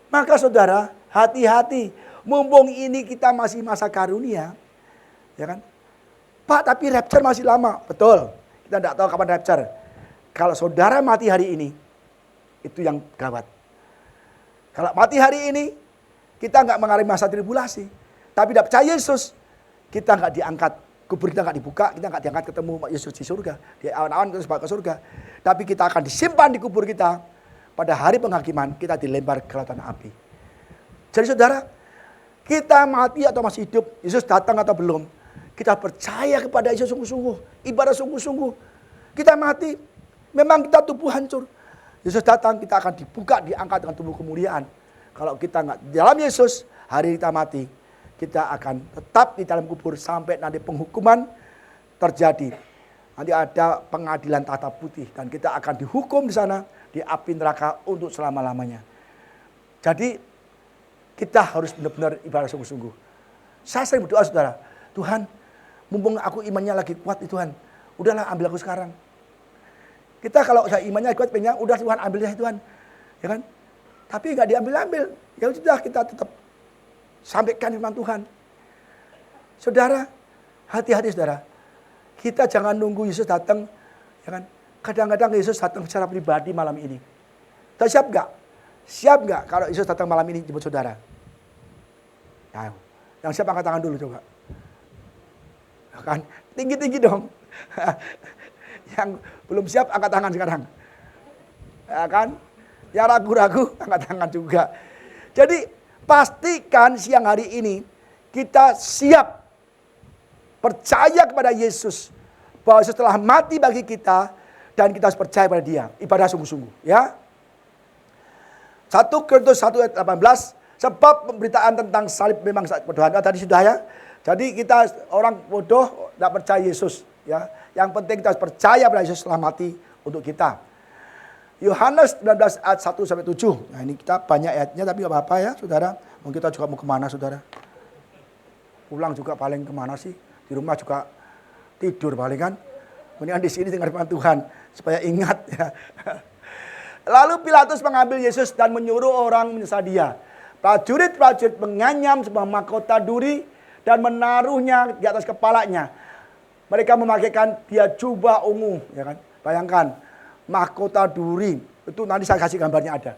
Maka saudara, hati-hati. Mumpung ini kita masih masa karunia. Ya kan? Pak, tapi rapture masih lama. Betul. Kita tidak tahu kapan rapture. Kalau saudara mati hari ini, itu yang gawat. Kalau mati hari ini, kita nggak mengalami masa tribulasi. Tapi tidak percaya Yesus, kita nggak diangkat. Kubur kita nggak dibuka, kita nggak diangkat ketemu Yesus di surga. Di awan-awan terus ke surga. Tapi kita akan disimpan di kubur kita. Pada hari penghakiman, kita dilempar ke lautan api. Jadi saudara, kita mati atau masih hidup, Yesus datang atau belum, kita percaya kepada Yesus sungguh-sungguh. Ibadah sungguh-sungguh. Kita mati, memang kita tubuh hancur. Yesus datang, kita akan dibuka, diangkat dengan tubuh kemuliaan. Kalau kita nggak di dalam Yesus, hari kita mati, kita akan tetap di dalam kubur sampai nanti penghukuman terjadi. Nanti ada pengadilan tata putih dan kita akan dihukum di sana di api neraka untuk selama-lamanya. Jadi kita harus benar-benar ibadah sungguh-sungguh. Saya sering berdoa saudara, Tuhan, mumpung aku imannya lagi kuat Tuhan, udahlah ambil aku sekarang. Kita kalau saya imannya kuat, pengen udah Tuhan ambil ya Tuhan, ya kan? Tapi nggak diambil-ambil, ya sudah kita tetap sampaikan firman Tuhan. Saudara, hati-hati saudara. Kita jangan nunggu Yesus datang, ya kan? Kadang-kadang Yesus datang secara pribadi malam ini. Kita siap nggak? Siap nggak kalau Yesus datang malam ini jemput saudara? Nah, yang siap angkat tangan dulu coba. Kan tinggi-tinggi dong. Yang belum siap angkat tangan sekarang. Ya kan? Yang ragu-ragu angkat tangan juga. Jadi pastikan siang hari ini kita siap percaya kepada Yesus bahwa Yesus telah mati bagi kita dan kita harus percaya pada Dia. Ibadah sungguh-sungguh, ya. 1 Korintus 1 ayat 18, sebab pemberitaan tentang salib memang bodoh. Tadi sudah ya. Jadi kita orang bodoh tidak percaya Yesus, ya. Yang penting kita harus percaya pada Yesus telah mati untuk kita. Yohanes 19 ayat 1 sampai 7. Nah, ini kita banyak ayatnya tapi enggak apa-apa ya, Saudara. Mungkin kita juga mau kemana, Saudara? Pulang juga paling kemana sih? Di rumah juga tidur paling kan. Mendingan di sini dengar firman Tuhan supaya ingat ya. Lalu Pilatus mengambil Yesus dan menyuruh orang menyesal Dia. Prajurit-prajurit menganyam sebuah mahkota duri dan menaruhnya di atas kepalanya. Mereka memakaikan dia jubah ungu, ya kan? Bayangkan, mahkota duri. Itu nanti saya kasih gambarnya ada.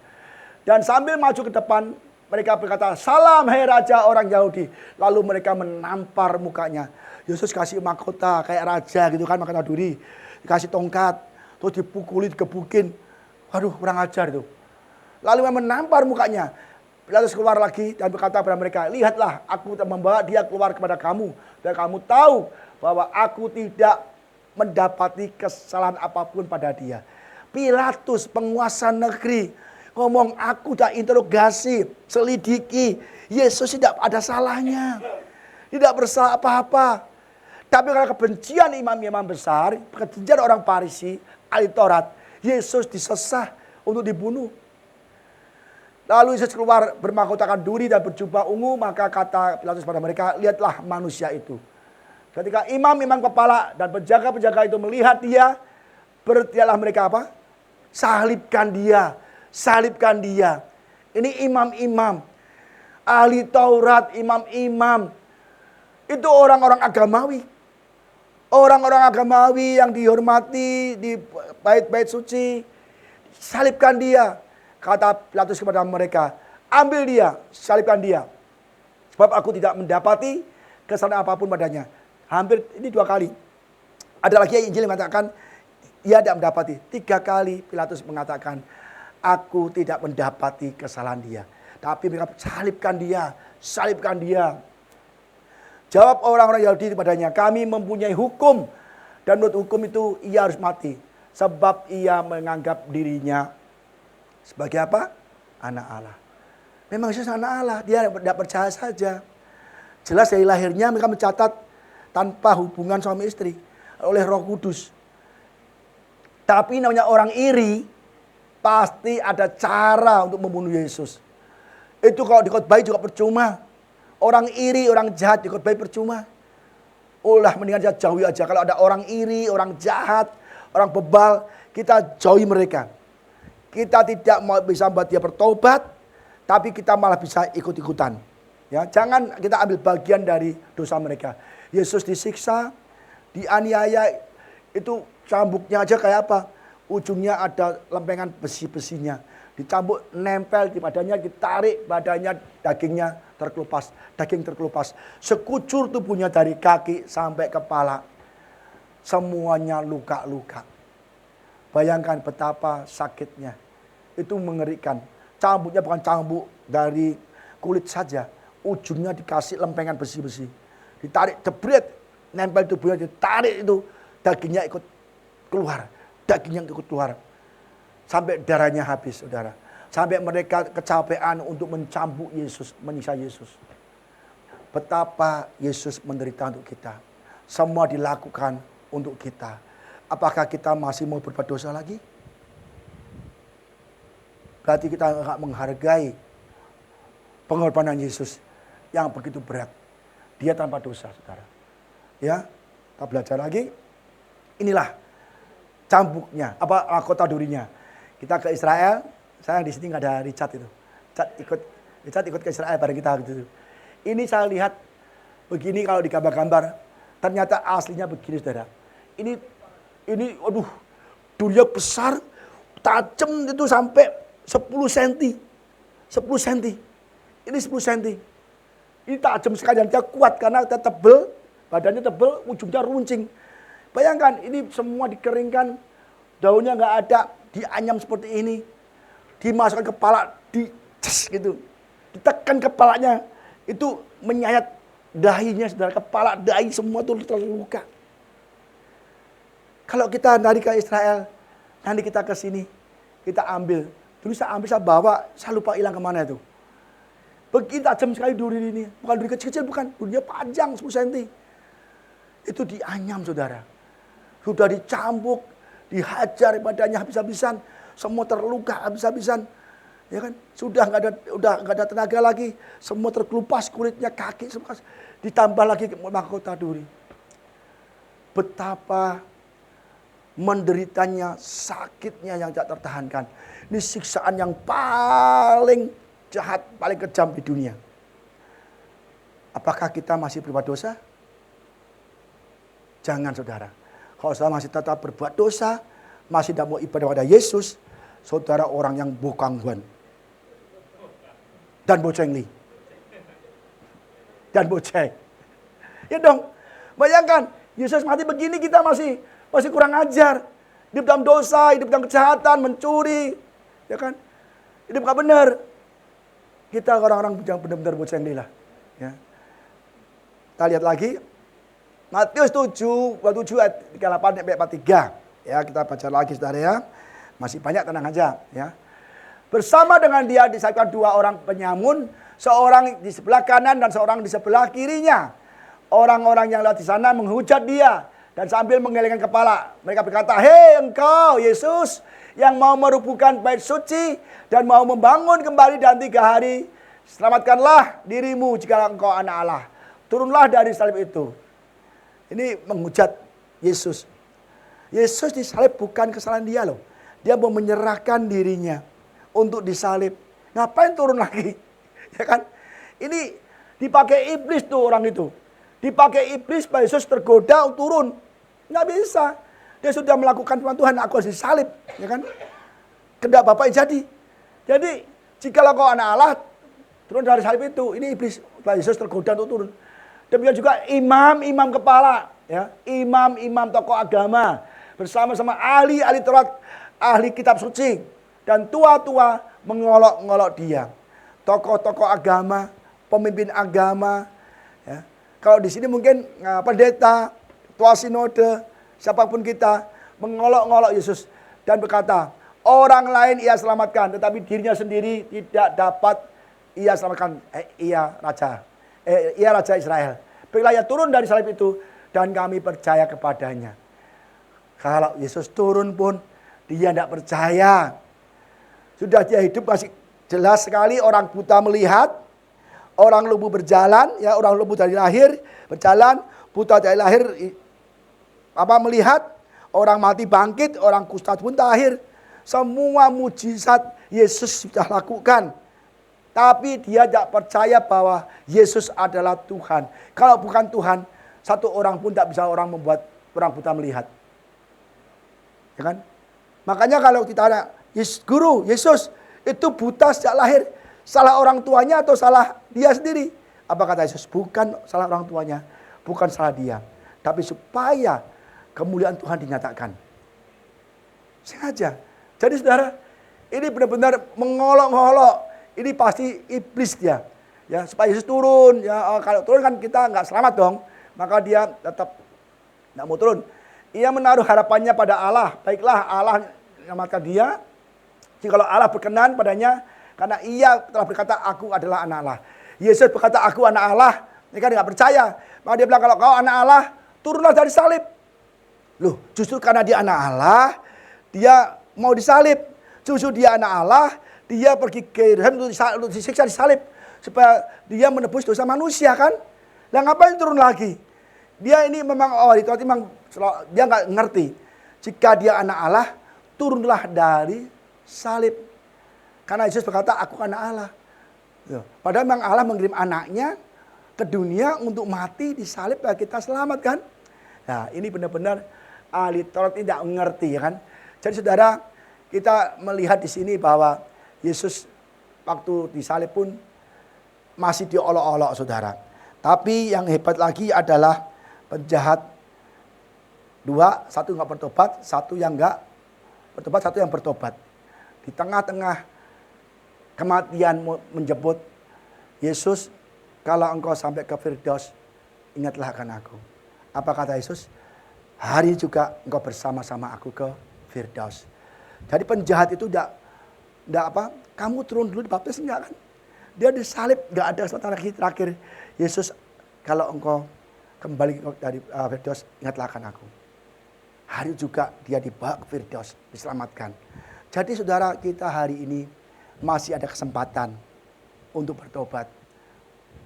Dan sambil maju ke depan, mereka berkata, "Salam hai Raja orang Yahudi." Lalu mereka menampar mukanya. Yesus kasih mahkota kayak raja gitu kan, mahkota duri. Dikasih tongkat, terus dipukuli, digebukin. Waduh, kurang ajar itu. Lalu menampar mukanya. Pilatus keluar lagi dan berkata kepada mereka, "Lihatlah, aku membawa dia keluar kepada kamu. Dan kamu tahu bahwa aku tidak mendapati kesalahan apapun pada dia." Pilatus, penguasa negeri, ngomong, aku dah interogasi, selidiki. Yesus tidak ada salahnya. Tidak bersalah apa-apa. Tapi karena kebencian imam-imam besar, kebencian orang Farisi, ahli Taurat, Yesus disesah untuk dibunuh. Lalu Yesus keluar bermahkotakan duri dan berjubah ungu, maka kata Pilatus pada mereka, "Lihatlah manusia itu." Ketika imam-imam kepala dan penjaga-penjaga itu melihat dia, berteriaklah mereka apa? Salibkan dia, salibkan dia. Ini imam-imam, ahli Taurat, imam-imam. Itu orang-orang agamawi. Orang-orang agamawi yang dihormati di bait-bait suci. Salibkan dia. Kata Pilatus kepada mereka, ambil dia, salibkan dia. Sebab aku tidak mendapati kesalahan apapun padanya. Hampir ini 2 kali. Ada lagi Injil yang mengatakan, ia tidak mendapati. 3 kali Pilatus mengatakan, aku tidak mendapati kesalahan dia. Tapi mereka salibkan dia, salibkan dia. Jawab orang-orang Yahudi kepadanya, kami mempunyai hukum. Dan menurut hukum itu ia harus mati. Sebab ia menganggap dirinya sebagai apa? Anak Allah. Memang Yesus anak Allah, dia tidak percaya saja. Jelas dari lahirnya mereka mencatat tanpa hubungan suami istri oleh Roh Kudus. Tapi namanya orang iri, pasti ada cara untuk membunuh Yesus. Itu kalau dikhotbahi juga percuma. Orang iri, orang jahat dikhotbahi percuma. Ulah mendingan saya jauhi aja. Kalau ada orang iri, orang jahat, orang bebal, kita jauhi mereka. Kita tidak mau bisa membuat dia bertobat, tapi kita malah bisa ikut-ikutan. Ya, jangan kita ambil bagian dari dosa mereka. Yesus disiksa, dianiaya, itu cambuknya aja kayak apa? Ujungnya ada lempengan besi-besinya. Dicambuk, nempel di badannya, ditarik badannya, dagingnya terkelupas. Daging terkelupas. Sekucur tubuhnya dari kaki sampai kepala. Semuanya luka-luka. Bayangkan betapa sakitnya. Itu mengerikan. Cambuknya bukan cambuk dari kulit saja. Ujungnya dikasih lempengan besi-besi. Ditarik, jebret, nempel tubuhnya, ditarik itu. Dagingnya ikut keluar. Dagingnya ikut keluar. Sampai darahnya habis, saudara. Sampai mereka kecapean untuk mencambuk Yesus, menyiksa Yesus. Betapa Yesus menderita untuk kita. Semua dilakukan untuk kita. Apakah kita masih mau berbuat dosa lagi? Berarti kita enggak menghargai pengorbanan Yesus yang begitu berat. Dia tanpa dosa, saudara. Ya, kita belajar lagi. Inilah cambuknya, kota durinya. Kita ke Israel, saya di sini nggak ada Richard itu. Richard ikut ke Israel bareng kita gitu. Ini saya lihat begini kalau di gambar-gambar, ternyata aslinya begini, saudara. Ini, aduh, durinya besar, tajam itu sampai 10 cm. 10 cm. Ini 10 cm. Ini tajam sekali dan dia kuat karena dia tebel, badannya tebel, ujungnya runcing. Bayangkan ini semua dikeringkan, daunnya nggak ada, dianyam seperti ini, dimasukkan kepala, gitu, ditekan kepalanya, itu menyayat dahinya, saudara, kepala, dahi semua itu terluka. Kalau kita dari ke Israel, nanti kita ke sini, kita ambil, dulu saya ambil, saya bawa, saya lupa hilang kemana itu. Begitu tajam sekali duri ini, bukan duri kecil-kecil, bukan, durinya panjang 10 cm. Itu dianyam, saudara. Sudah dicambuk, dihajar badannya habis-habisan, semua terluka habis-habisan, ya kan? Sudah nggak ada tenaga lagi, semua terkelupas kulitnya, kaki semua, ditambah lagi mahkota duri. Betapa menderitanya, sakitnya yang tak tertahankan. Ini siksaan yang paling jahat, paling kejam di dunia. Apakah kita masih berbuat dosa? Jangan, saudara. Kalau saudara masih tetap berbuat dosa, masih tidak mau ibadah pada Yesus, saudara orang yang bokangguan. Dan bocengli. Dan boceng. Ya dong, bayangkan, Yesus mati begini kita masih kurang ajar. Hidup dalam dosa, hidup dalam kejahatan, mencuri. Ya kan? Hidup gak benar. Kita orang-orang yang benar-benar bocengli lah. Ya. Kita lihat lagi. Matius 7 ayat 38 sampai 43. Ya, kita baca lagi, saudara ya. Masih banyak, tenang aja ya. Bersama dengan dia disalibkan 2 orang penyamun, seorang di sebelah kanan dan seorang di sebelah kirinya. Orang-orang yang lewat di sana menghujat dia dan sambil menggelengkan kepala. Mereka berkata, "Hei engkau Yesus yang mau merubuhkan bait suci dan mau membangun kembali dalam 3 hari, selamatkanlah dirimu jika engkau anak Allah. Turunlah dari salib itu." Ini menghujat Yesus. Yesus disalib bukan kesalahan dia loh. Dia mau menyerahkan dirinya untuk disalib. Ngapain turun lagi? Ya kan? Ini dipakai iblis tuh orang itu. Dipakai iblis, Pak Yesus tergoda untuk turun. Nggak bisa. Dia sudah melakukan firman Tuhan, aku harus disalib. Ya kan? Kehendak Bapa jadi. Jadi, jikalau kau anak Allah, turun dari salib itu. Ini iblis, Pak Yesus tergoda untuk turun. Demikian juga imam-imam kepala, ya, imam-imam tokoh agama, bersama-sama ahli-ahli Taurat, ahli kitab suci, dan tua-tua mengolok-ngolok dia. Tokoh-tokoh agama, pemimpin agama, ya. Kalau di sini mungkin pendeta, tua sinode, siapapun kita, mengolok-ngolok Yesus dan berkata, orang lain ia selamatkan, tetapi dirinya sendiri tidak dapat ia selamatkan. Ia Raja Israel. Baiklah, ia turun dari salib itu dan kami percaya kepadanya. Kalau Yesus turun pun dia tidak percaya. Sudah dia hidup masih Jelas sekali orang buta melihat, orang lumpuh berjalan, ya orang lumpuh dari lahir berjalan, buta dari lahir melihat, orang mati bangkit, orang kusta pun tahir. Semua mujizat Yesus sudah lakukan. Tapi dia tidak percaya bahwa Yesus adalah Tuhan. Kalau bukan Tuhan, satu orang pun tidak bisa membuat orang buta melihat. Ya kan? Makanya kalau kita ada, Guru, Yesus itu buta sejak lahir. Salah orang tuanya atau salah dia sendiri? Apa kata Yesus? Bukan salah orang tuanya, bukan salah dia. Tapi supaya kemuliaan Tuhan dinyatakan. Sengaja. Jadi saudara, ini benar-benar mengolok-ngolok. Ini pasti iblis dia. Ya, supaya Yesus turun. Ya, kalau turun kan kita nggak selamat dong. Maka dia tetap nggak mau turun. Ia menaruh harapannya pada Allah. Baiklah, Allah menyelamatkan dia. Jika kalau Allah berkenan padanya, karena ia telah berkata, aku adalah anak Allah. Yesus berkata, aku anak Allah. Mereka nggak percaya. Maka dia bilang, kalau kau anak Allah, turunlah dari salib. Loh, justru karena dia anak Allah, dia mau disalib. Justru dia anak Allah, dia pergi ke Yerusalem untuk disiksa disalib. Supaya dia menebus dosa manusia kan. Nah ngapain turun lagi? Dia ini memang, itu memang dia nggak ngerti. Jika dia anak Allah, turunlah dari salib. Karena Yesus berkata, aku anak Allah. Padahal memang Allah mengirim anaknya ke dunia untuk mati di salib supaya kita selamat kan. Nah ini benar-benar ahli Taurat tidak mengerti ya kan. Jadi saudara, kita melihat di sini bahwa Yesus waktu disalib pun masih diolok-olok saudara. Tapi yang hebat lagi adalah penjahat dua, satu nggak bertobat, satu yang nggak bertobat, satu yang bertobat. Di tengah-tengah kematian menjemput Yesus, kalau engkau sampai ke Firdaus, ingatlah akan aku. Apa kata Yesus? Hari juga engkau bersama-sama aku ke Firdaus. Jadi penjahat itu enggak kamu turun dulu dibaptis enggak kan? Dia disalib, enggak ada kesempatan lagi terakhir. Yesus, kalau engkau kembali dari Firdaus, ingatlah akan aku. Hari juga dia dibawa ke Firdaus, diselamatkan. Jadi saudara, kita hari ini masih ada kesempatan untuk bertobat.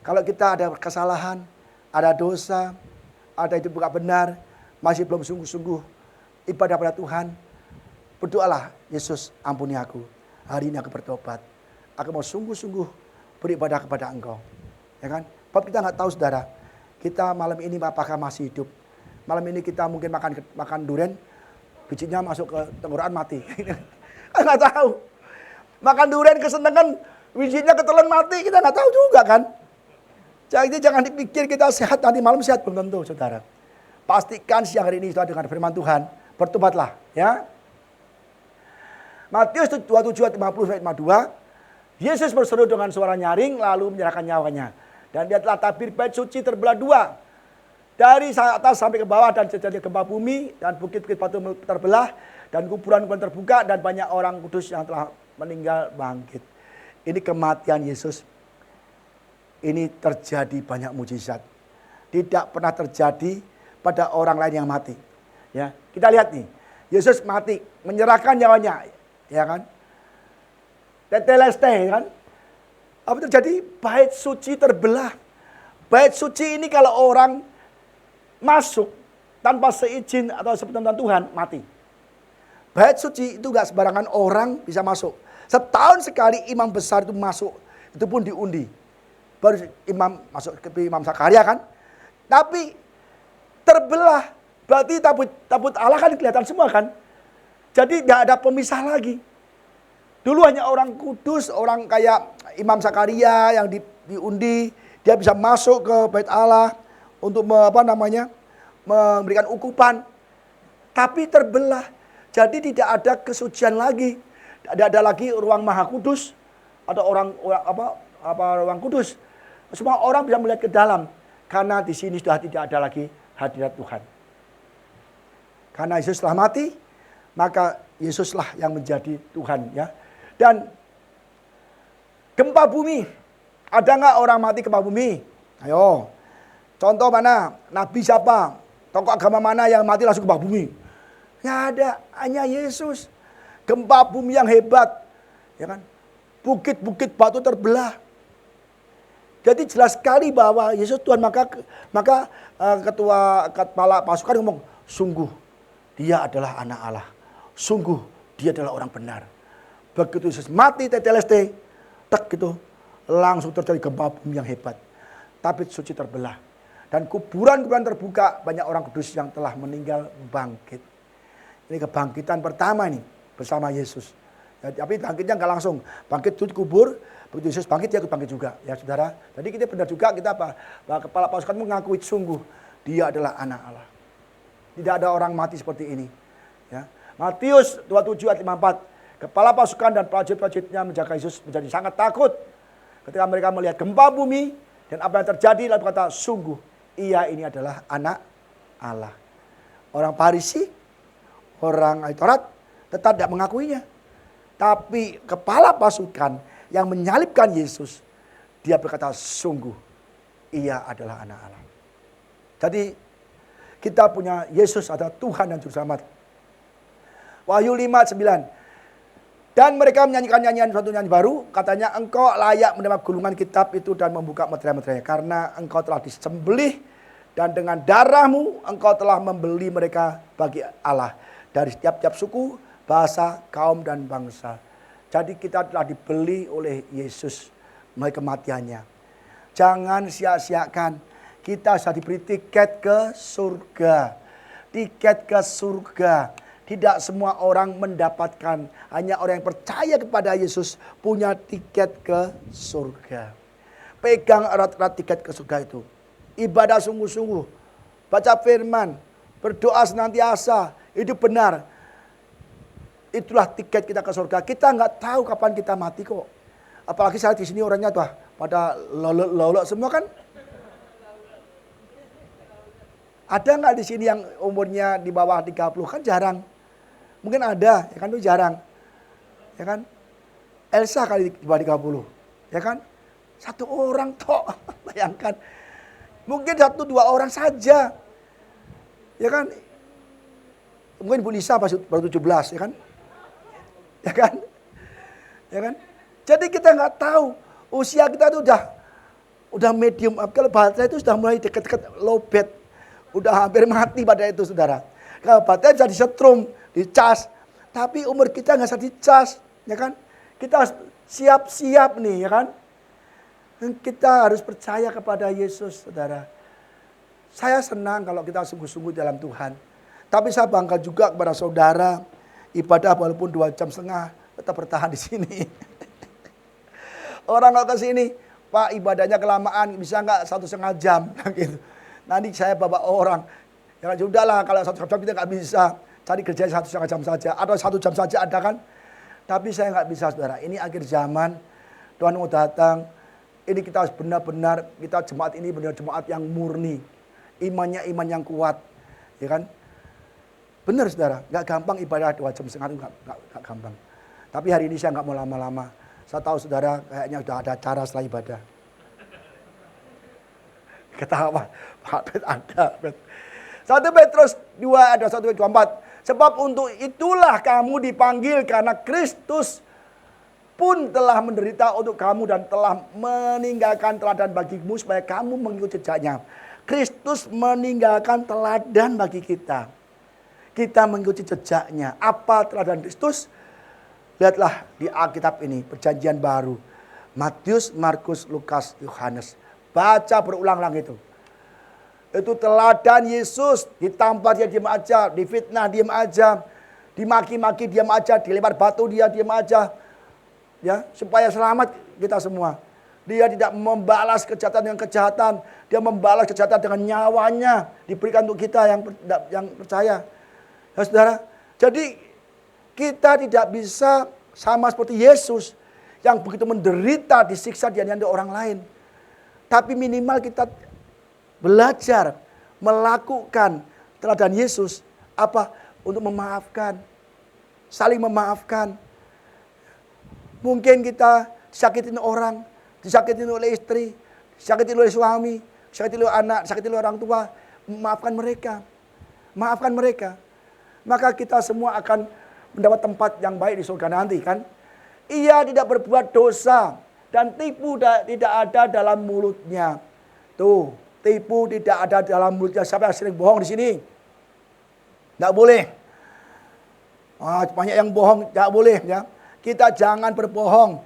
Kalau kita ada kesalahan, ada dosa, ada hidup bukan benar, masih belum sungguh-sungguh ibadah pada Tuhan, berdoalah, Yesus ampuni aku. Hari ini aku bertobat. Aku mau sungguh-sungguh beribadah kepada Engkau. Ya kan? Sebab kita nggak tahu saudara, kita malam ini apakah masih hidup. Malam ini kita mungkin makan durian, bijinya masuk ke tenggorokan mati. Nggak tahu. Makan durian kesenangan, bijinya ketelan mati, kita nggak tahu juga kan. Jadi jangan dipikir kita sehat, nanti malam sehat, belum tentu saudara. Pastikan siang hari ini sudah dengan firman Tuhan, bertobatlah ya. Matius 27 ayat 50 ayat 52, Yesus berseru dengan suara nyaring lalu menyerahkan nyawanya. Dan dia telah tabir bait suci terbelah dua. Dari atas sampai ke bawah dan terjadi gempa bumi dan bukit-bukit batu terbelah dan kuburan-kuburan terbuka dan banyak orang kudus yang telah meninggal bangkit. Ini kematian Yesus. Ini terjadi banyak mujizat. Tidak pernah terjadi pada orang lain yang mati. Ya, kita lihat nih. Yesus mati, menyerahkan nyawanya, ya kan? Tetelestai kan? Apa terjadi? Bait suci terbelah. Bait suci ini kalau orang masuk tanpa seizin atau sepengetahuan Tuhan, mati. Bait suci itu gak sembarangan orang bisa masuk. Setahun sekali imam besar itu masuk, itu pun diundi. Baru imam masuk ke Imam Zakaria kan. Tapi terbelah, berarti tabut Allah kan kelihatan semua kan. Jadi gak ada pemisah lagi. Dulu hanya orang kudus, orang kayak Imam Zakaria yang diundi, dia bisa masuk ke bait Allah untuk memberikan ukupan. Tapi terbelah. Jadi tidak ada kesucian lagi. Tidak ada lagi ruang maha kudus atau ruang kudus. Semua orang bisa melihat ke dalam karena di sini sudah tidak ada lagi hadirat Tuhan. Karena Yesus telah mati, maka Yesuslah yang menjadi Tuhan ya. Dan gempa bumi, ada nggak orang mati gempa bumi? Ayo, contoh mana? Nabi siapa? Tokoh agama mana yang mati langsung gempa bumi? Nggak ada, hanya Yesus. Gempa bumi yang hebat, ya kan? bukit-bukit batu terbelah. Jadi jelas sekali bahwa Yesus Tuhan, maka kepala pasukan ngomong, sungguh dia adalah anak Allah. Sungguh dia adalah orang benar. Begitu Yesus mati teteleste, tek gitu, langsung terjadi gempa bumi yang hebat. Tabit suci terbelah. Dan kuburan-kuburan terbuka, banyak orang kudus yang telah meninggal bangkit. Ini kebangkitan pertama ini bersama Yesus. Ya, tapi bangkitnya nggak langsung. Bangkit itu kubur, begitu Yesus bangkit, dia bangkit juga. Ya saudara, jadi kita benar juga kita apa? Bahwa kepala pasukan mengakui sungguh dia adalah anak Allah. Tidak ada orang mati seperti ini. Ya. Matius 27 ayat 54. Kepala pasukan dan prajurit-prajuritnya menjaga Yesus menjadi sangat takut. Ketika mereka melihat gempa bumi dan apa yang terjadi, lalu berkata, sungguh ia ini adalah anak Allah. Orang Farisi, orang ahli Taurat tetap tidak mengakuinya. Tapi kepala pasukan yang menyalibkan Yesus, dia berkata, sungguh ia adalah anak Allah. Jadi kita punya Yesus adalah Tuhan dan Juru Selamat. Wahyu 5:9. Dan mereka menyanyikan nyanyian suatu nyanyian baru, katanya, engkau layak menerima gulungan kitab itu dan membuka meterai-meterainya, karena engkau telah disembelih dan dengan darahmu engkau telah membeli mereka bagi Allah dari setiap suku, bahasa, kaum dan bangsa. Jadi kita telah dibeli oleh Yesus melalui kematiannya. Jangan sia-siakan, kita sudah diberi tiket ke surga. Tiket ke surga. Tidak semua orang mendapatkan, hanya orang yang percaya kepada Yesus punya tiket ke surga. Pegang erat-erat tiket ke surga itu. Ibadah sungguh-sungguh, baca firman, berdoa senantiasa, itu benar. Itulah tiket kita ke surga. Kita nggak tahu kapan kita mati kok. Apalagi saya di sini orangnya tuh pada lolok semua kan. Ada nggak di sini yang umurnya di bawah 30? Kan jarang. Mungkin ada, ya kan, itu jarang. Ya kan? Elsa kali di bawah 30. Ya kan? Satu orang tok. Bayangkan. Mungkin 1-2 orang saja. Ya kan? Mungkin Bu Lisa baru 17, ya kan? Ya kan? Ya kan? Jadi kita nggak tahu usia kita itu udah medium up. Kalau baterai itu sudah mulai dekat-dekat lowbat, udah hampir mati pada itu, saudara. Kalau baterai bisa disetrum, dicas, tapi umur kita nggak usah dicas, ya kan? Kita harus siap-siap nih, ya kan? Dan kita harus percaya kepada Yesus, saudara. Saya senang kalau kita sungguh-sungguh dalam Tuhan. Tapi saya bangga juga kepada saudara, ibadah walaupun 2,5 jam tetap bertahan di sini. Orang kalau ke sini, Pak, ibadahnya kelamaan, bisa nggak 1,5 jam? Gitu. Nanti saya bawa orang, ya sudahlah, kalau 1,5 jam kita nggak bisa, cari kerja 1,5 jam saja, atau 1 jam saja ada kan? Tapi saya nggak bisa, saudara. Ini akhir zaman, Tuhan mau datang. Ini kita harus benar-benar, kita jemaat ini benar jemaat yang murni, imannya iman yang kuat, ya kan? Benar, saudara, nggak gampang ibadah 2,5 jam itu nggak gampang. Tapi hari ini saya nggak mau lama-lama. Saya tahu saudara kayaknya sudah ada cara setelah ibadah. Ketawa, Pak Bet ada. 1 Petrus 2 ada 1 Petrus 24. Sebab untuk itulah kamu dipanggil, karena Kristus pun telah menderita untuk kamu dan telah meninggalkan teladan bagimu supaya kamu mengikuti jejaknya. Kristus meninggalkan teladan bagi kita. Kita mengikuti jejaknya. Apa teladan Kristus? Lihatlah di Alkitab ini, perjanjian baru. Matius, Markus, Lukas, Yohanes. Baca berulang-ulang itu. Itu teladan Yesus. Ditampar dia diam aja, difitnah diam aja, dimaki-maki diam aja, dilempar batu dia diam aja. Ya, supaya selamat kita semua. Dia tidak membalas kejahatan dengan kejahatan. Dia membalas kejahatan dengan nyawanya. Diberikan untuk kita yang percaya. Ya, saudara, jadi kita tidak bisa sama seperti Yesus yang begitu menderita, disiksa, dianiaya orang lain. Tapi minimal kita belajar melakukan teladan Yesus apa? Untuk memaafkan, saling memaafkan. Mungkin kita disakitin orang, disakitin oleh istri, disakitin oleh suami, disakitin oleh anak, disakitin oleh orang tua. Maafkan mereka. Maafkan mereka. Maka kita semua akan mendapat tempat yang baik di surga nanti kan. Ia tidak berbuat dosa dan tipu tidak ada dalam mulutnya. Tuh, tipu tidak ada dalam mulutnya. Siapa yang sering bohong di sini? Tidak boleh. Banyak yang bohong, tidak boleh ya. Kita jangan berbohong.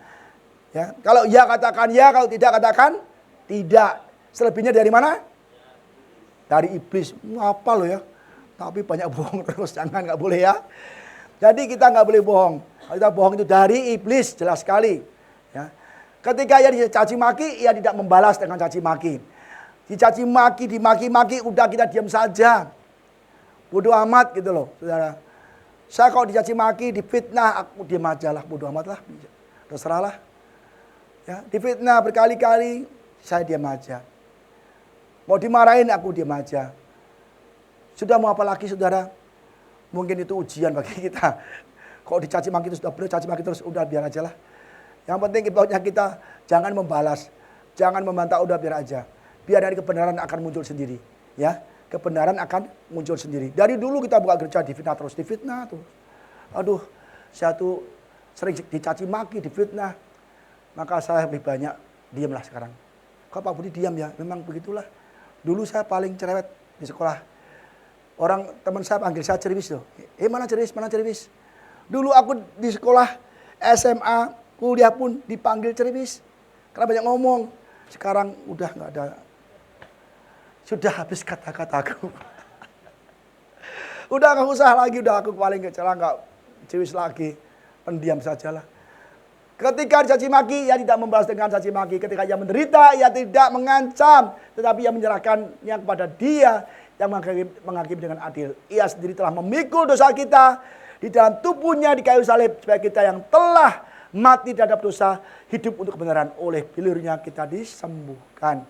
Ya, kalau ya katakan ya, kalau tidak katakan tidak. Selebihnya dari mana? Dari iblis. Apa lo ya? Tapi banyak bohong terus, jangan, nggak boleh ya. Jadi kita nggak boleh bohong. Kalau kita bohong itu dari iblis, jelas sekali. Ya. Ketika ia dicaci maki, ia tidak membalas dengan caci maki. Dicaci maki, dimaki-maki, udah kita diam saja. Bodoh amat gitu loh, saudara. Saya kalau dicaci maki, difitnah, aku diam aja lah, bodoh amat lah. Terserahlah. Ya, difitnah berkali-kali, saya diam aja. Mau dimarahin, aku diam aja. Sudah mau apa lagi, saudara? Mungkin itu ujian bagi kita. Kalau dicaci maki itu sudah benar, caci maki terus, udah biar aja lah. Yang penting kita jangan membalas, jangan membantah, udah biar aja. Biar dari kebenaran akan muncul sendiri. Ya, kebenaran akan muncul sendiri. Dari dulu kita buka gereja difitnah terus, difitnah tuh. Aduh, saya tuh sering dicaci maki, difitnah. Maka saya lebih banyak diamlah sekarang. Kok Pak Budi diam ya? Memang begitulah. Dulu saya paling cerewet di sekolah. Orang teman saya panggil saya cerewis loh. Mana cerewis, mana cerewis. Dulu aku di sekolah SMA, kuliah pun dipanggil cerewis. Karena banyak ngomong. Sekarang udah nggak ada. Sudah habis kata-kataku. Udah nggak usah lagi, udah aku paling kecewa, nggak cerewis lagi. Pendiam sajalah. Ketika dicaci maki, ia tidak membalas dengan caci maki. Ketika ia menderita, ia tidak mengancam. Tetapi ia menyerahkannya kepada dia yang menghakimi dengan adil. Ia sendiri telah memikul dosa kita di dalam tubuhnya di kayu salib. Supaya kita yang telah mati terhadap dosa, hidup untuk kebenaran. Oleh bilurnya kita disembuhkan.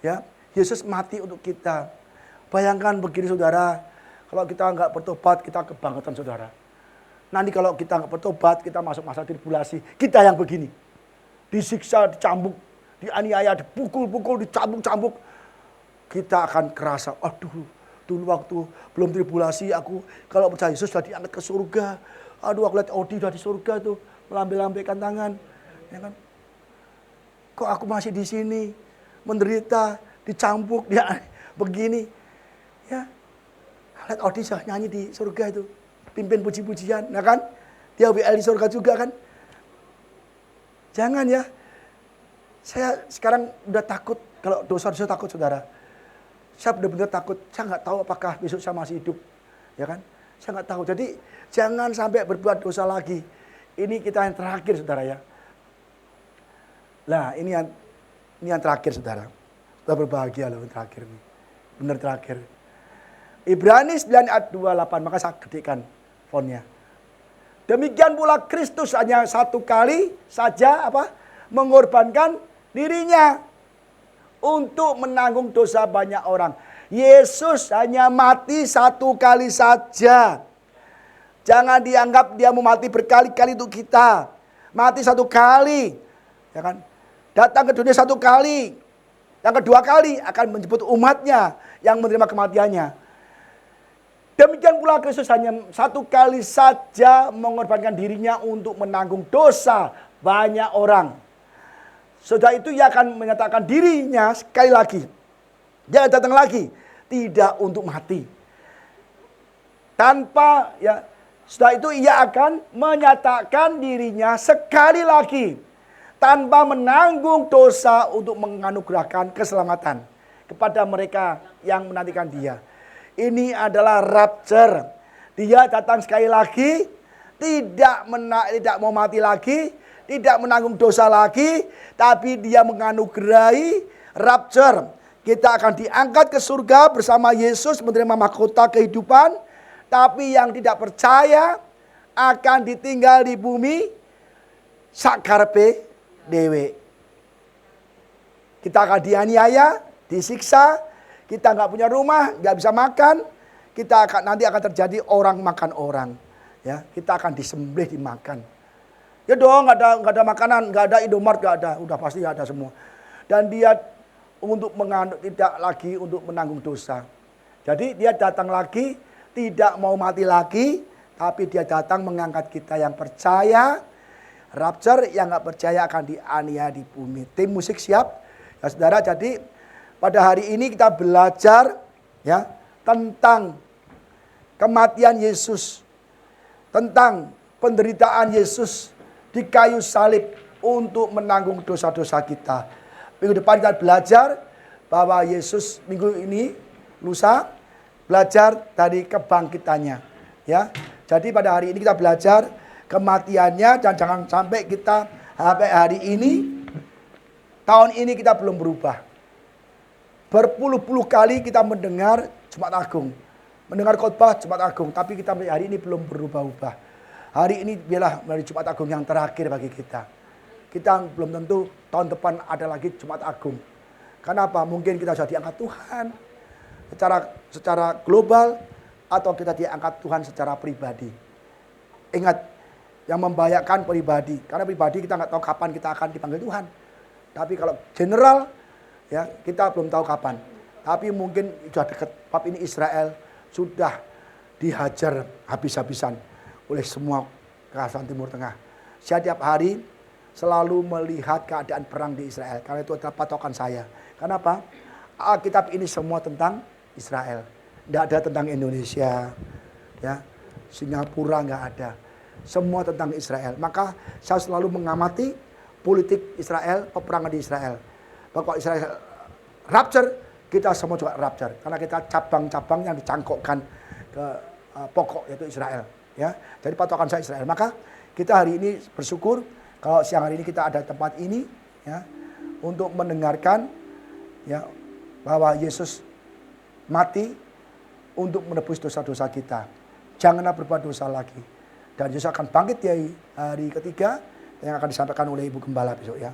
Ya, Yesus mati untuk kita. Bayangkan begini saudara, kalau kita nggak bertobat, kita kebangetan saudara. Nanti kalau kita nggak bertobat, kita masuk masa tribulasi. Kita yang begini. Disiksa, dicambuk, dianiaya, dipukul-pukul, dicambuk-cambuk. Kita akan kerasa, aduh, dulu waktu belum tribulasi aku, kalau percaya Yesus sudah diangkat ke surga. Aduh, aku lihat Odi sudah di surga tuh, melambai-lambaikan tangan. Ya kan? Kok aku masih di sini, menderita, dicambuk, dia begini. Ya, lihat Odi sudah nyanyi di surga itu. Pimpin puji-pujian, ya kan? Dia WL di surga juga kan? Jangan ya. Saya sekarang udah takut, kalau dosa-dosa takut saudara. Saya benar-benar takut, saya nggak tahu apakah besok saya masih hidup. Ya kan? Saya nggak tahu, jadi jangan sampai berbuat dosa lagi. Ini kita yang terakhir saudara ya. Nah ini yang terakhir saudara. Kita berbahagia loh yang terakhir ini. Benar terakhir. Ibrani 9 ayat 28, maka saya gedekan fontnya. Demikian pula Kristus hanya satu kali saja mengorbankan dirinya untuk menanggung dosa banyak orang. Yesus hanya mati satu kali saja. Jangan dianggap dia mau mati berkali-kali untuk kita. Mati satu kali, ya kan? Datang ke dunia satu kali. Yang kedua kali akan menjemput umatnya yang menerima kematiannya. Demikian pula Kristus hanya satu kali saja mengorbankan dirinya untuk menanggung dosa banyak orang. Setelah itu ia akan menyatakan dirinya sekali lagi. Dia datang lagi, tidak untuk mati. Setelah itu ia akan menyatakan dirinya sekali lagi. Tanpa menanggung dosa untuk menganugerahkan keselamatan kepada mereka yang menantikan dia. Ini adalah rapture. Dia datang sekali lagi, tidak mau mati lagi, tidak menanggung dosa lagi, tapi dia menganugerahi rapture. Kita akan diangkat ke surga bersama Yesus menerima mahkota kehidupan, tapi yang tidak percaya akan ditinggal di bumi sakarpe dewe. Kita akan dianiaya, disiksa. Kita nggak punya rumah, nggak bisa makan. Nanti akan terjadi orang makan orang. Ya, kita akan disembelih dimakan. Ya dong, nggak ada makanan, nggak ada Indomaret, nggak ada. Udah pasti ada semua. Dan dia tidak lagi untuk menanggung dosa. Jadi dia datang lagi, tidak mau mati lagi, tapi dia datang mengangkat kita yang percaya. Rapture, yang nggak percaya akan dianiaya di bumi. Tim musik siap? Ya saudara, jadi pada hari ini kita belajar ya tentang kematian Yesus, tentang penderitaan Yesus di kayu salib untuk menanggung dosa-dosa kita. Minggu depan kita belajar bahwa Yesus minggu ini lusa belajar dari kebangkitannya. Ya, jadi pada hari ini kita belajar kematiannya dan jangan sampai kita sampai hari ini tahun ini kita belum berubah. Berpuluh-puluh kali kita mendengar Jumat Agung, mendengar khotbah Jumat Agung, tapi kita hari ini belum berubah-ubah. Hari ini biarlah menjadi Jumat Agung yang terakhir bagi kita. Kita belum tentu tahun depan ada lagi Jumat Agung. Kenapa? Mungkin kita sudah diangkat Tuhan secara global atau kita diangkat Tuhan secara pribadi. Ingat, yang membahayakan pribadi. Karena pribadi kita nggak tahu kapan kita akan dipanggil Tuhan. Tapi kalau general, ya kita belum tahu kapan. Tapi mungkin sudah dekat. Bab ini Israel sudah dihajar habis-habisan oleh semua kekaisaran Timur Tengah. Setiap hari selalu melihat keadaan perang di Israel. Karena itu adalah patokan saya. Kenapa? Alkitab ini semua tentang Israel. Tidak ada tentang Indonesia, ya, Singapura nggak ada. Semua tentang Israel. Maka saya selalu mengamati politik Israel, peperangan di Israel. Bahwa Israel rapture, kita semua juga rapture. Karena kita cabang-cabang yang dicangkokkan ke pokok yaitu Israel. Ya, jadi patokan saya Israel. Maka kita hari ini bersyukur kalau siang hari ini kita ada tempat ini, ya, untuk mendengarkan, ya, bahwa Yesus mati untuk menebus dosa-dosa kita. Janganlah berbuat dosa lagi. Dan Yesus akan bangkit di hari ketiga yang akan disampaikan oleh Ibu Gembala besok, ya.